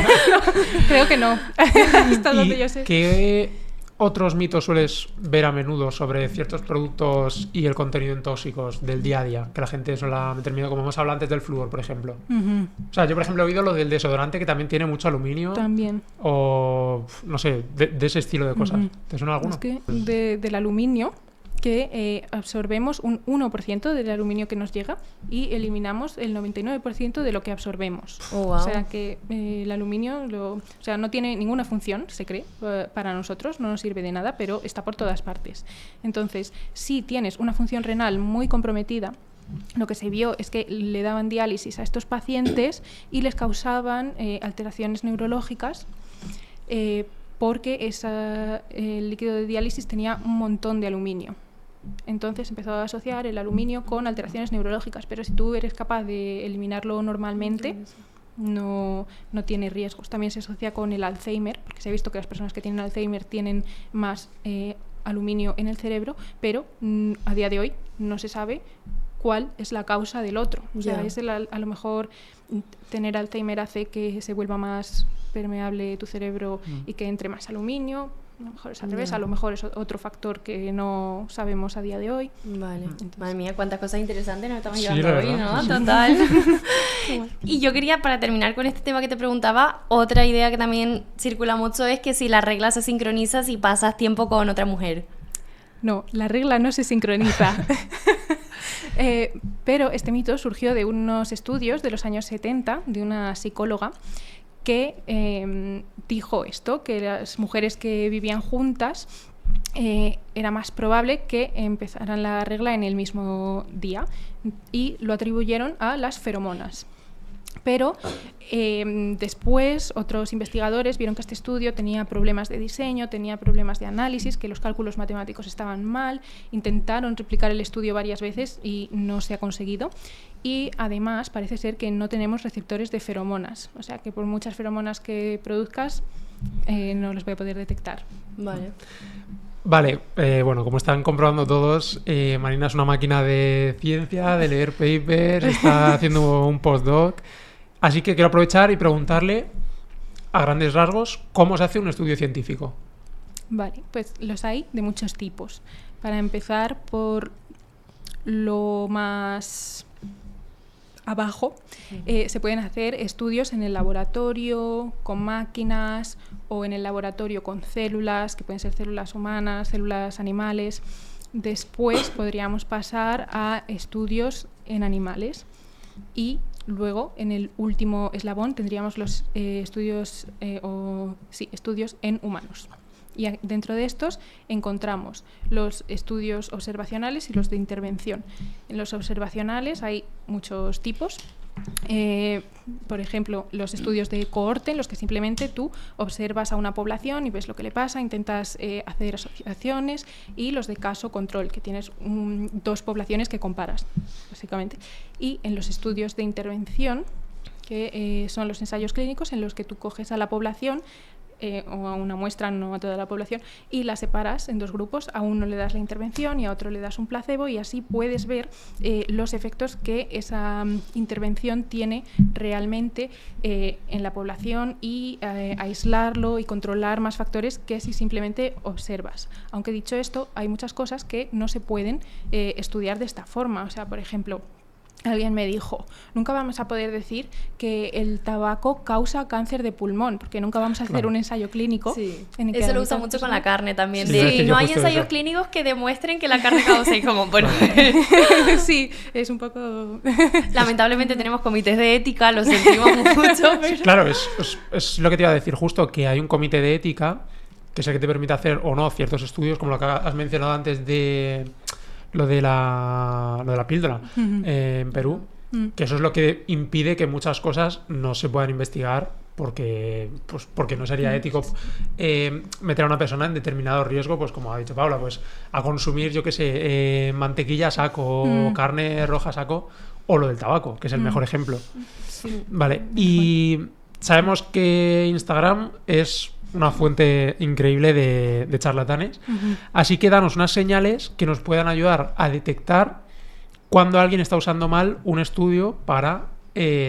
Creo que no. Hasta donde yo sé. ¿Qué otros mitos sueles ver a menudo sobre ciertos productos y el contenido en tóxicos del día a día? Que la gente suele meter miedo, como hemos hablado antes del flúor, por ejemplo. O sea, yo, por ejemplo, he oído lo del desodorante, que también tiene mucho aluminio. También. O, no sé, de ese estilo de cosas. ¿Te suena alguno? Es que del aluminio, que absorbemos un 1% del aluminio que nos llega y eliminamos el 99% de lo que absorbemos. Oh, wow. O sea que el aluminio no tiene ninguna función, se cree, para nosotros, no nos sirve de nada, pero está por todas partes. Entonces, si tienes una función renal muy comprometida, lo que se vio es que le daban diálisis a estos pacientes y les causaban alteraciones neurológicas porque el líquido de diálisis tenía un montón de aluminio. Entonces empezó a asociar el aluminio con alteraciones neurológicas, pero si tú eres capaz de eliminarlo normalmente, no tiene riesgos. También se asocia con el Alzheimer, porque se ha visto que las personas que tienen Alzheimer tienen más aluminio en el cerebro, pero a día de hoy no se sabe cuál es la causa del otro. O sea, a lo mejor tener Alzheimer hace que se vuelva más permeable tu cerebro y que entre más aluminio. A lo mejor es al revés, a lo mejor es otro factor que no sabemos a día de hoy. Vale. Madre mía, cuántas cosas interesantes nos estamos Sí, llevando hoy, ¿no? Sí. Total. Y yo quería, para terminar con este tema que te preguntaba, otra idea que también circula mucho es que si la regla se sincroniza si pasas tiempo con otra mujer. No, la regla no se sincroniza. Pero este mito surgió de unos estudios de los años 70 de una psicóloga que dijo esto, que las mujeres que vivían juntas era más probable que empezaran la regla en el mismo día, y lo atribuyeron a las feromonas. Pero después otros investigadores vieron que este estudio tenía problemas de diseño, tenía problemas de análisis, que los cálculos matemáticos estaban mal, intentaron replicar el estudio varias veces y no se ha conseguido. Y además parece ser que no tenemos receptores de feromonas, o sea que por muchas feromonas que produzcas no los voy a poder detectar. Vale, bueno, como están comprobando todos, Marina es una máquina de ciencia, de leer papers, está haciendo un postdoc. Así que quiero aprovechar y preguntarle, a grandes rasgos, ¿cómo se hace un estudio científico? Vale, pues los hay de muchos tipos. Para empezar por lo más abajo, se pueden hacer estudios en el laboratorio con máquinas o en el laboratorio con células, que pueden ser células humanas, células animales. Después podríamos pasar a estudios en animales y luego en el último eslabón tendríamos los estudios en humanos. Y dentro de estos encontramos los estudios observacionales y los de intervención. En los observacionales hay muchos tipos. Por ejemplo, los estudios de cohorte, en los que simplemente tú observas a una población y ves lo que le pasa, intentas hacer asociaciones, y los de caso control, que tienes dos poblaciones que comparas, básicamente. Y en los estudios de intervención, que son los ensayos clínicos en los que tú coges a la población o a una muestra, no a toda la población, y la separas en dos grupos. A uno le das la intervención y a otro le das un placebo, y así puedes ver los efectos que esa intervención tiene realmente en la población, y aislarlo y controlar más factores que si simplemente observas. Aunque dicho esto, hay muchas cosas que no se pueden estudiar de esta forma. O sea, por ejemplo, alguien me dijo, nunca vamos a poder decir que el tabaco causa cáncer de pulmón, porque nunca vamos a hacer un ensayo clínico. Sí. En el que eso lo usa mucho con la carne también. Sí, no hay ensayos clínicos que demuestren que la carne causa, y como, bueno... Sí, es un poco... Lamentablemente tenemos comités de ética, lo sentimos mucho. Pero... Claro, es lo que te iba a decir justo, que hay un comité de ética que es el que te permite hacer o no ciertos estudios, como lo que has mencionado antes de... Lo de la píldora en Perú, que eso es lo que impide que muchas cosas no se puedan investigar, porque no sería ético meter a una persona en determinado riesgo, pues como ha dicho Paula, pues a consumir, yo qué sé, mantequilla a saco, carne roja a saco, o lo del tabaco, que es el mejor ejemplo. Sí. Vale, y sabemos que Instagram es una fuente increíble de charlatanes. Así que danos unas señales que nos puedan ayudar a detectar cuando alguien está usando mal un estudio para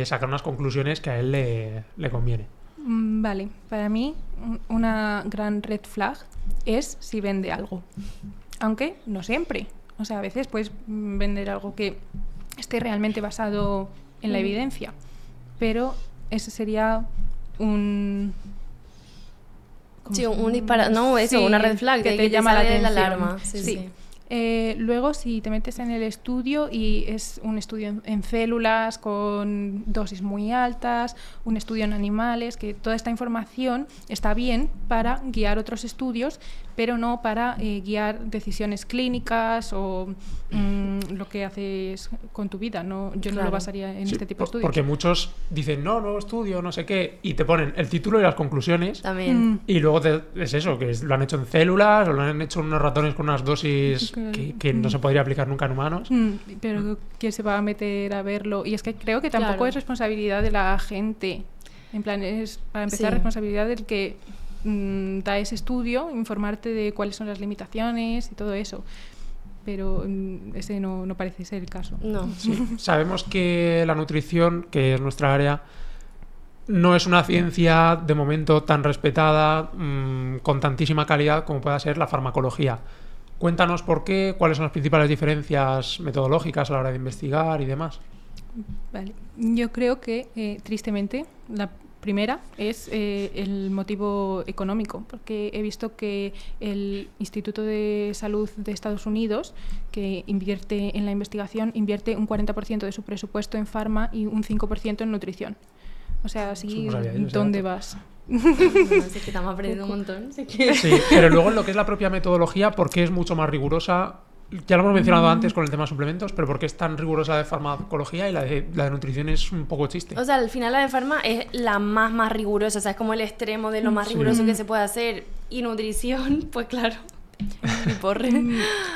sacar unas conclusiones que a él le conviene. Vale, para mí una gran red flag es si vende algo, aunque no siempre. O sea, a veces puedes vender algo que esté realmente basado en la evidencia, pero ese sería un... Sí, una red flag que te llama la atención. alarma. Sí. Luego, si te metes en el estudio y es un estudio en células con dosis muy altas, un estudio en animales, que toda esta información está bien para guiar otros estudios, pero no para guiar decisiones clínicas o lo que haces con tu vida. No, yo no lo basaría en este tipo de estudios. Porque muchos dicen, no estudio, no sé qué, y te ponen el título y las conclusiones. También. Y luego es eso, que lo han hecho en células o lo han hecho en unos ratones con unas dosis que no se podría aplicar nunca en humanos. Pero ¿quién se va a meter a verlo? Y es que creo que tampoco es responsabilidad de la gente. En plan, es para empezar responsabilidad del que da ese estudio, informarte de cuáles son las limitaciones y todo eso. Pero ese no parece ser el caso. No. Sí. Sabemos que la nutrición, que es nuestra área, no es una ciencia de momento tan respetada, con tantísima calidad como pueda ser la farmacología. Cuéntanos por qué, cuáles son las principales diferencias metodológicas a la hora de investigar y demás. Vale. Yo creo que, tristemente, la primera es el motivo económico, porque he visto que el Instituto de Salud de Estados Unidos, que invierte en la investigación, invierte un 40% de su presupuesto en farma y un 5% en nutrición. O sea, así, No sabía yo ese ¿dónde dato. vas? No sé, que estamos aprendiendo un montón. Sé que... Sí, pero luego en lo que es la propia metodología, ¿por qué es mucho más rigurosa? Ya lo hemos mencionado antes con el tema de suplementos, pero ¿por qué es tan rigurosa de farmacología y la de nutrición es un poco chiste? O sea, al final la de farma es la más rigurosa, o sea, es como el extremo de lo más riguroso que se puede hacer. Y nutrición, pues claro, y porre.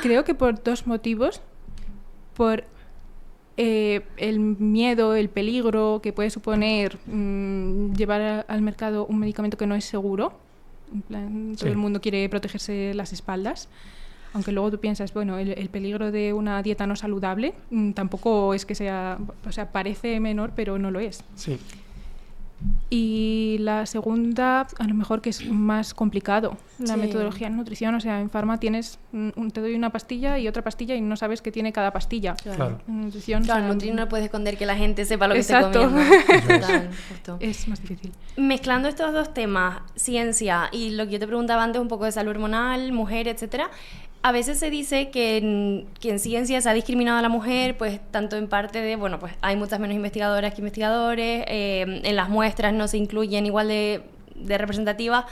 Creo que por dos motivos. Por el miedo, el peligro que puede suponer llevar al mercado un medicamento que no es seguro. En plan, todo el mundo quiere protegerse las espaldas. Aunque luego tú piensas, bueno, el peligro de una dieta no saludable tampoco es que sea... O sea, parece menor, pero no lo es. Sí. Y la segunda, a lo mejor que es más complicado, la metodología en nutrición. O sea, en farma tienes, te doy una pastilla y otra pastilla y no sabes qué tiene cada pastilla. Claro. En nutrición, Claro, o sea, en nutrición no puedes esconder que la gente sepa lo que Exacto. está comiendo. Total, justo. es más difícil. Mezclando estos dos temas, ciencia y lo que yo te preguntaba antes, un poco de salud hormonal, mujer, etcétera, a veces se dice que en ciencia se ha discriminado a la mujer, pues tanto en parte de, bueno, pues hay muchas menos investigadoras que investigadores, en las muestras no se incluyen igual de representativas.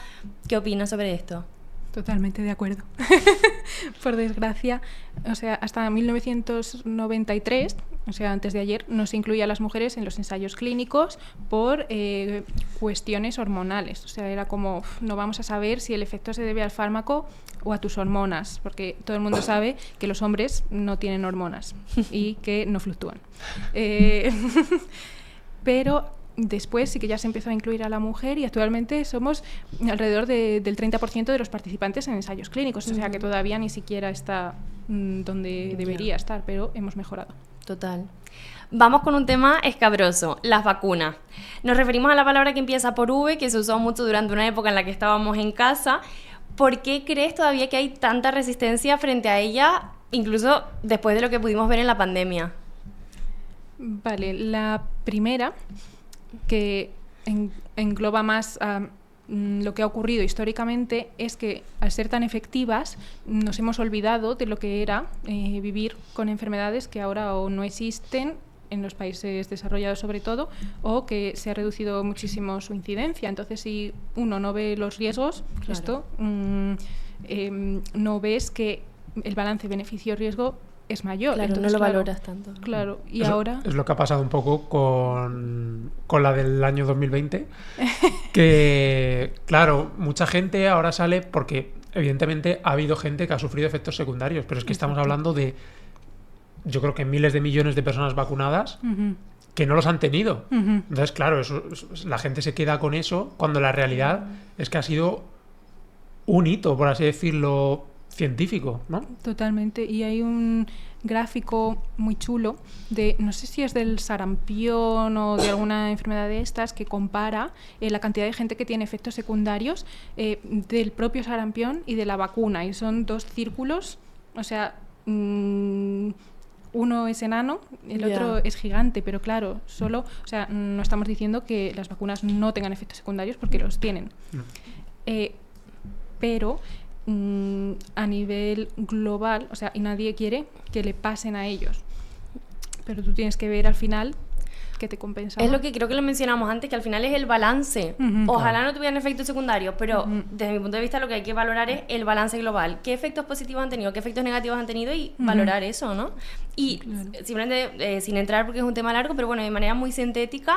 ¿Qué opinas sobre esto? Totalmente de acuerdo. Por desgracia, o sea, hasta 1993, o sea, antes de ayer, no se incluía a las mujeres en los ensayos clínicos por cuestiones hormonales. O sea, era como, no vamos a saber si el efecto se debe al fármaco o a tus hormonas, porque todo el mundo sabe que los hombres no tienen hormonas y que no fluctúan. Pero después sí que ya se empezó a incluir a la mujer y actualmente somos alrededor del 30% de los participantes en ensayos clínicos, o sea que todavía ni siquiera está donde debería estar, pero hemos mejorado. Total. Vamos con un tema escabroso, las vacunas. Nos referimos a la palabra que empieza por V, que se usó mucho durante una época en la que estábamos en casa. ¿Por qué crees todavía que hay tanta resistencia frente a ella, incluso después de lo que pudimos ver en la pandemia? Vale, la primera, que engloba más lo que ha ocurrido históricamente, es que al ser tan efectivas nos hemos olvidado de lo que era vivir con enfermedades que ahora o no existen en los países desarrollados sobre todo, o que se ha reducido muchísimo su incidencia. Entonces, si uno no ve los riesgos, claro, esto no ves que el balance beneficio-riesgo es mayor. Claro, entonces, no lo valoras tanto. Claro, y Eso ahora... es lo que ha pasado un poco con la del año 2020, que, claro, mucha gente ahora sale porque, evidentemente, ha habido gente que ha sufrido efectos secundarios, pero es que estamos hablando de, yo creo que miles de millones de personas vacunadas que no los han tenido. Entonces, claro, la gente se queda con eso cuando la realidad es que ha sido un hito, por así decirlo, científico, ¿no? Totalmente. Y hay un gráfico muy chulo de, no sé si es del sarampión o de alguna enfermedad de estas, que compara la cantidad de gente que tiene efectos secundarios del propio sarampión y de la vacuna. Y son dos círculos, o sea... uno es enano, el otro es gigante, pero claro, solo, o sea, no estamos diciendo que las vacunas no tengan efectos secundarios porque los tienen. Pero a nivel global, o sea, y nadie quiere que le pasen a ellos. Pero tú tienes que ver al final que te compensa. Es lo que creo que lo mencionamos antes, que al final es el balance. Ojalá no tuvieran efectos secundarios, pero desde mi punto de vista lo que hay que valorar es el balance global. ¿Qué efectos positivos han tenido? ¿Qué efectos negativos han tenido? Y valorar eso, ¿no? Y simplemente, sin entrar porque es un tema largo, pero bueno, de manera muy sintética,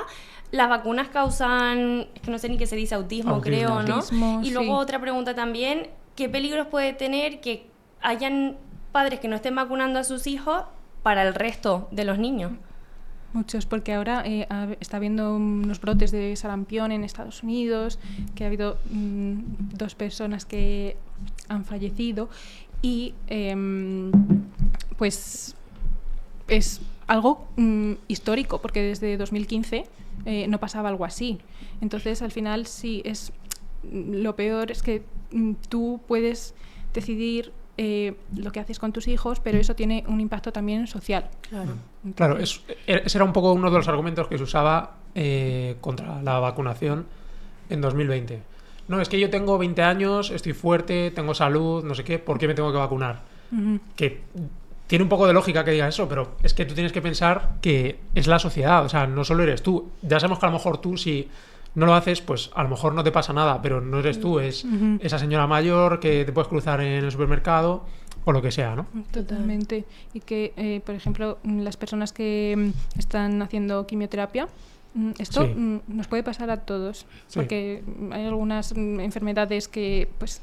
las vacunas causan, es que no sé ni qué se dice, autismo creo, ¿no? Autismo, y luego otra pregunta también, ¿qué peligros puede tener que hayan padres que no estén vacunando a sus hijos para el resto de los niños? Muchos, porque ahora está habiendo unos brotes de sarampión en Estados Unidos, que ha habido 2 personas que han fallecido y pues es algo histórico, porque desde 2015 no pasaba algo así. Entonces, al final, sí, es lo peor es que tú puedes decidir lo que haces con tus hijos, pero eso tiene un impacto también social. Claro, ese era un poco uno de los argumentos que se usaba contra la vacunación en 2020. No, es que yo tengo 20 años, estoy fuerte, tengo salud, no sé qué, ¿por qué me tengo que vacunar? Que tiene un poco de lógica que diga eso, pero es que tú tienes que pensar que es la sociedad, o sea, no solo eres tú. Ya sabemos que a lo mejor tú, si no lo haces, pues a lo mejor no te pasa nada, pero no eres tú, es esa señora mayor que te puedes cruzar en el supermercado o lo que sea, ¿no? Totalmente. Y que, por ejemplo, las personas que están haciendo quimioterapia, esto Sí. nos puede pasar a todos, Sí. porque hay algunas enfermedades que, pues,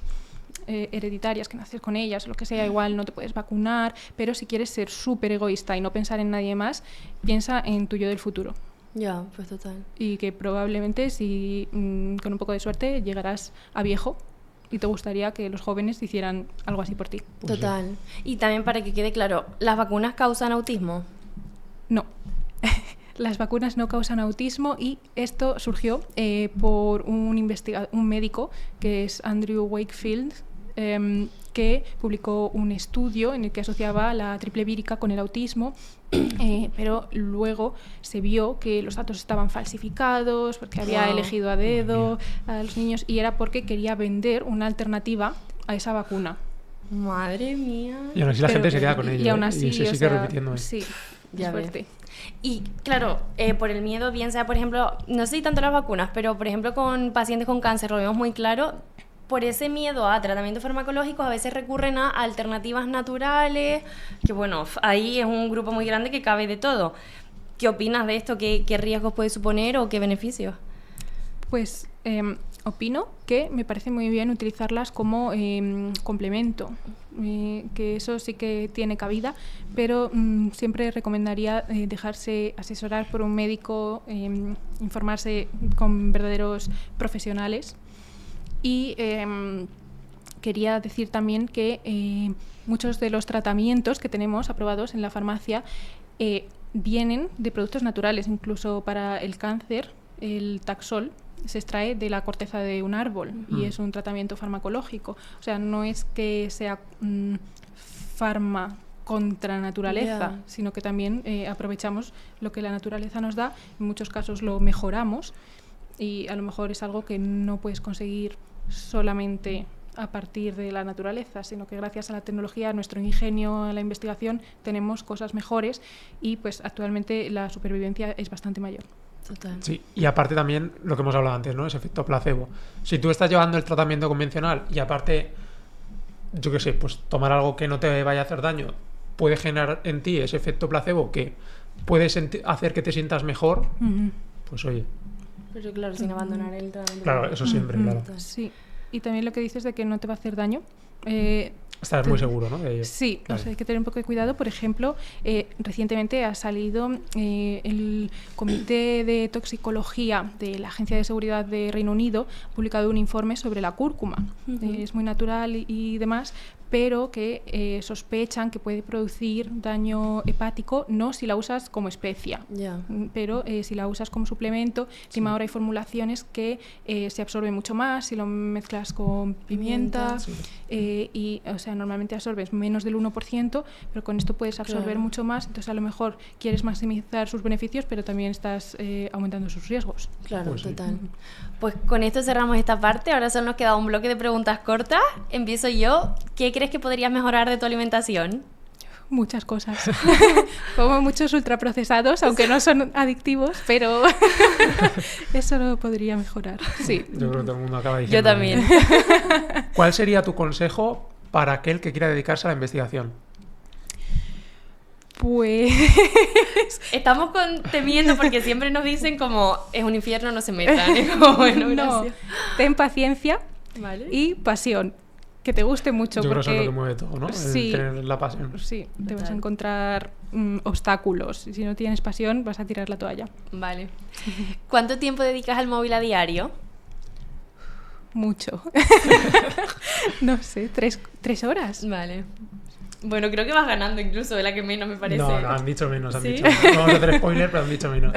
hereditarias, que naces con ellas, o lo que sea, igual no te puedes vacunar, pero si quieres ser súper egoísta y no pensar en nadie más, piensa en tu yo del futuro. Ya, pues total. Y que probablemente, si con un poco de suerte, llegarás a viejo y te gustaría que los jóvenes hicieran algo así por ti. Pues Total. Y también para que quede claro, ¿las vacunas causan autismo? No. Las vacunas no causan autismo y esto surgió por un médico que es Andrew Wakefield, que publicó un estudio en el que asociaba la triple vírica con el autismo, pero luego se vio que los datos estaban falsificados porque había elegido a dedo a los niños y era porque quería vender una alternativa a esa vacuna. Madre mía. Y aún así la gente se queda con ello, Y aún así, y se o sigue sea, repitiendo. Sí, Ya es ves. fuerte. Y claro, por el miedo, bien sea, por ejemplo, no sé si tanto las vacunas, pero por ejemplo con pacientes con cáncer lo vemos muy claro, por ese miedo a tratamientos farmacológicos a veces recurren a alternativas naturales, que bueno, ahí es un grupo muy grande que cabe de todo. ¿Qué opinas de esto? ¿Qué riesgos puede suponer o qué beneficios? Pues opino que me parece muy bien utilizarlas como complemento, que eso sí que tiene cabida, pero siempre recomendaría dejarse asesorar por un médico, informarse con verdaderos profesionales. Y quería decir también que muchos de los tratamientos que tenemos aprobados en la farmacia vienen de productos naturales, incluso para el cáncer, el Taxol se extrae de la corteza de un árbol y es un tratamiento farmacológico. O sea, no es que sea farma contra naturaleza, sino que también aprovechamos lo que la naturaleza nos da, en muchos casos lo mejoramos y a lo mejor es algo que no puedes conseguir solamente a partir de la naturaleza, sino que gracias a la tecnología, a nuestro ingenio, a la investigación, tenemos cosas mejores y pues actualmente la supervivencia es bastante mayor. Total. Sí, y aparte también lo que hemos hablado antes, ¿no? Ese efecto placebo. Si tú estás llevando el tratamiento convencional y aparte, yo qué sé, pues tomar algo que no te vaya a hacer daño puede generar en ti ese efecto placebo que puede hacer que te sientas mejor, pues oye. Pero claro, sin abandonar el tratamiento. Claro, eso siempre, claro. Sí, y también lo que dices de que no te va a hacer daño. Estás muy seguro, ¿no? De ello. Sí, Claro. o sea, hay que tener un poco de cuidado. Por ejemplo, recientemente ha salido el Comité de Toxicología de la Agencia de Seguridad de Reino Unido, ha publicado un informe sobre la cúrcuma. Es muy natural y demás, pero que sospechan que puede producir daño hepático, no si la usas como especia, pero si la usas como suplemento. Encima ahora hay formulaciones que se absorben mucho más si lo mezclas con pimienta. Y, o sea, normalmente absorbes menos del 1%, pero con esto puedes absorber mucho más, entonces a lo mejor quieres maximizar sus beneficios, pero también estás aumentando sus riesgos. Claro, Pues sí. total. Pues con esto cerramos esta parte, ahora solo nos queda un bloque de preguntas cortas. Empiezo yo. ¿Qué crees que podrías mejorar de tu alimentación? Muchas cosas. Como muchos ultraprocesados, aunque no son adictivos, pero eso lo podría mejorar. Sí. Yo creo que todo el mundo acaba diciendo. Yo también. ¿Cuál sería tu consejo para aquel que quiera dedicarse a la investigación? Pues Estamos temiendo porque siempre nos dicen como es un infierno, no se metan. Es como, bueno, no, gracias. ten paciencia Vale. y pasión. Que te guste mucho. Yo creo que porque eso es lo que mueve todo, ¿no? Sí. El tener la pasión. Sí, te vas a Total. encontrar obstáculos. Y si no tienes pasión, vas a tirar la toalla. Vale. ¿Cuánto tiempo dedicas al móvil a diario? Mucho. No sé, 3 horas. Vale. Bueno, creo que vas ganando incluso, de la que menos me parece. No, han dicho menos, han ¿Sí? dicho menos. No vamos a hacer spoiler, pero han dicho menos.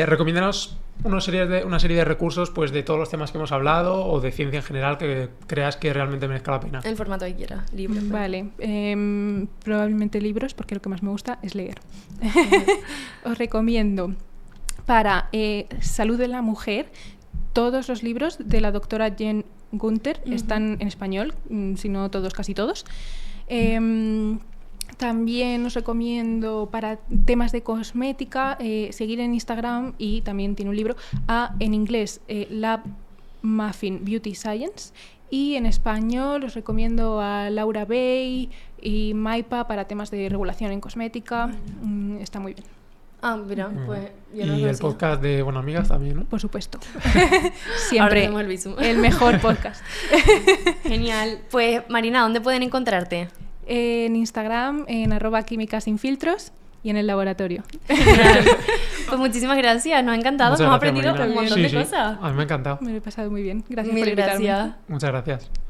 Recomiéndanos una serie de recursos pues de todos los temas que hemos hablado o de ciencia en general que creas que realmente merezca la pena. El formato que quieras, libre. pues. Vale, probablemente libros, porque lo que más me gusta es leer. Os recomiendo para Salud de la Mujer todos los libros de la doctora Jen Gunther, están en español, si no todos, casi todos. También os recomiendo para temas de cosmética seguir en Instagram, y también tiene un libro en inglés, Lab Muffin Beauty Science, y en español os recomiendo a Laura Bay y Maipa para temas de regulación en cosmética. Está muy bien. Ah, mira, pues yo no Y lo el conocía. podcast de Bueno Amigas también, ¿no? Por supuesto. Ahora Siempre tenemos el visum. el mejor podcast. Genial. Pues Marina, ¿dónde pueden encontrarte? En Instagram, en @químicasinfiltros, y en el laboratorio. Pues muchísimas gracias, nos ha encantado, Muchas hemos gracias, aprendido Marina. un montón Sí, de sí. cosas. A mí me ha encantado. Me lo he pasado muy bien. Gracias Mil por invitarme. gracias. Muchas gracias.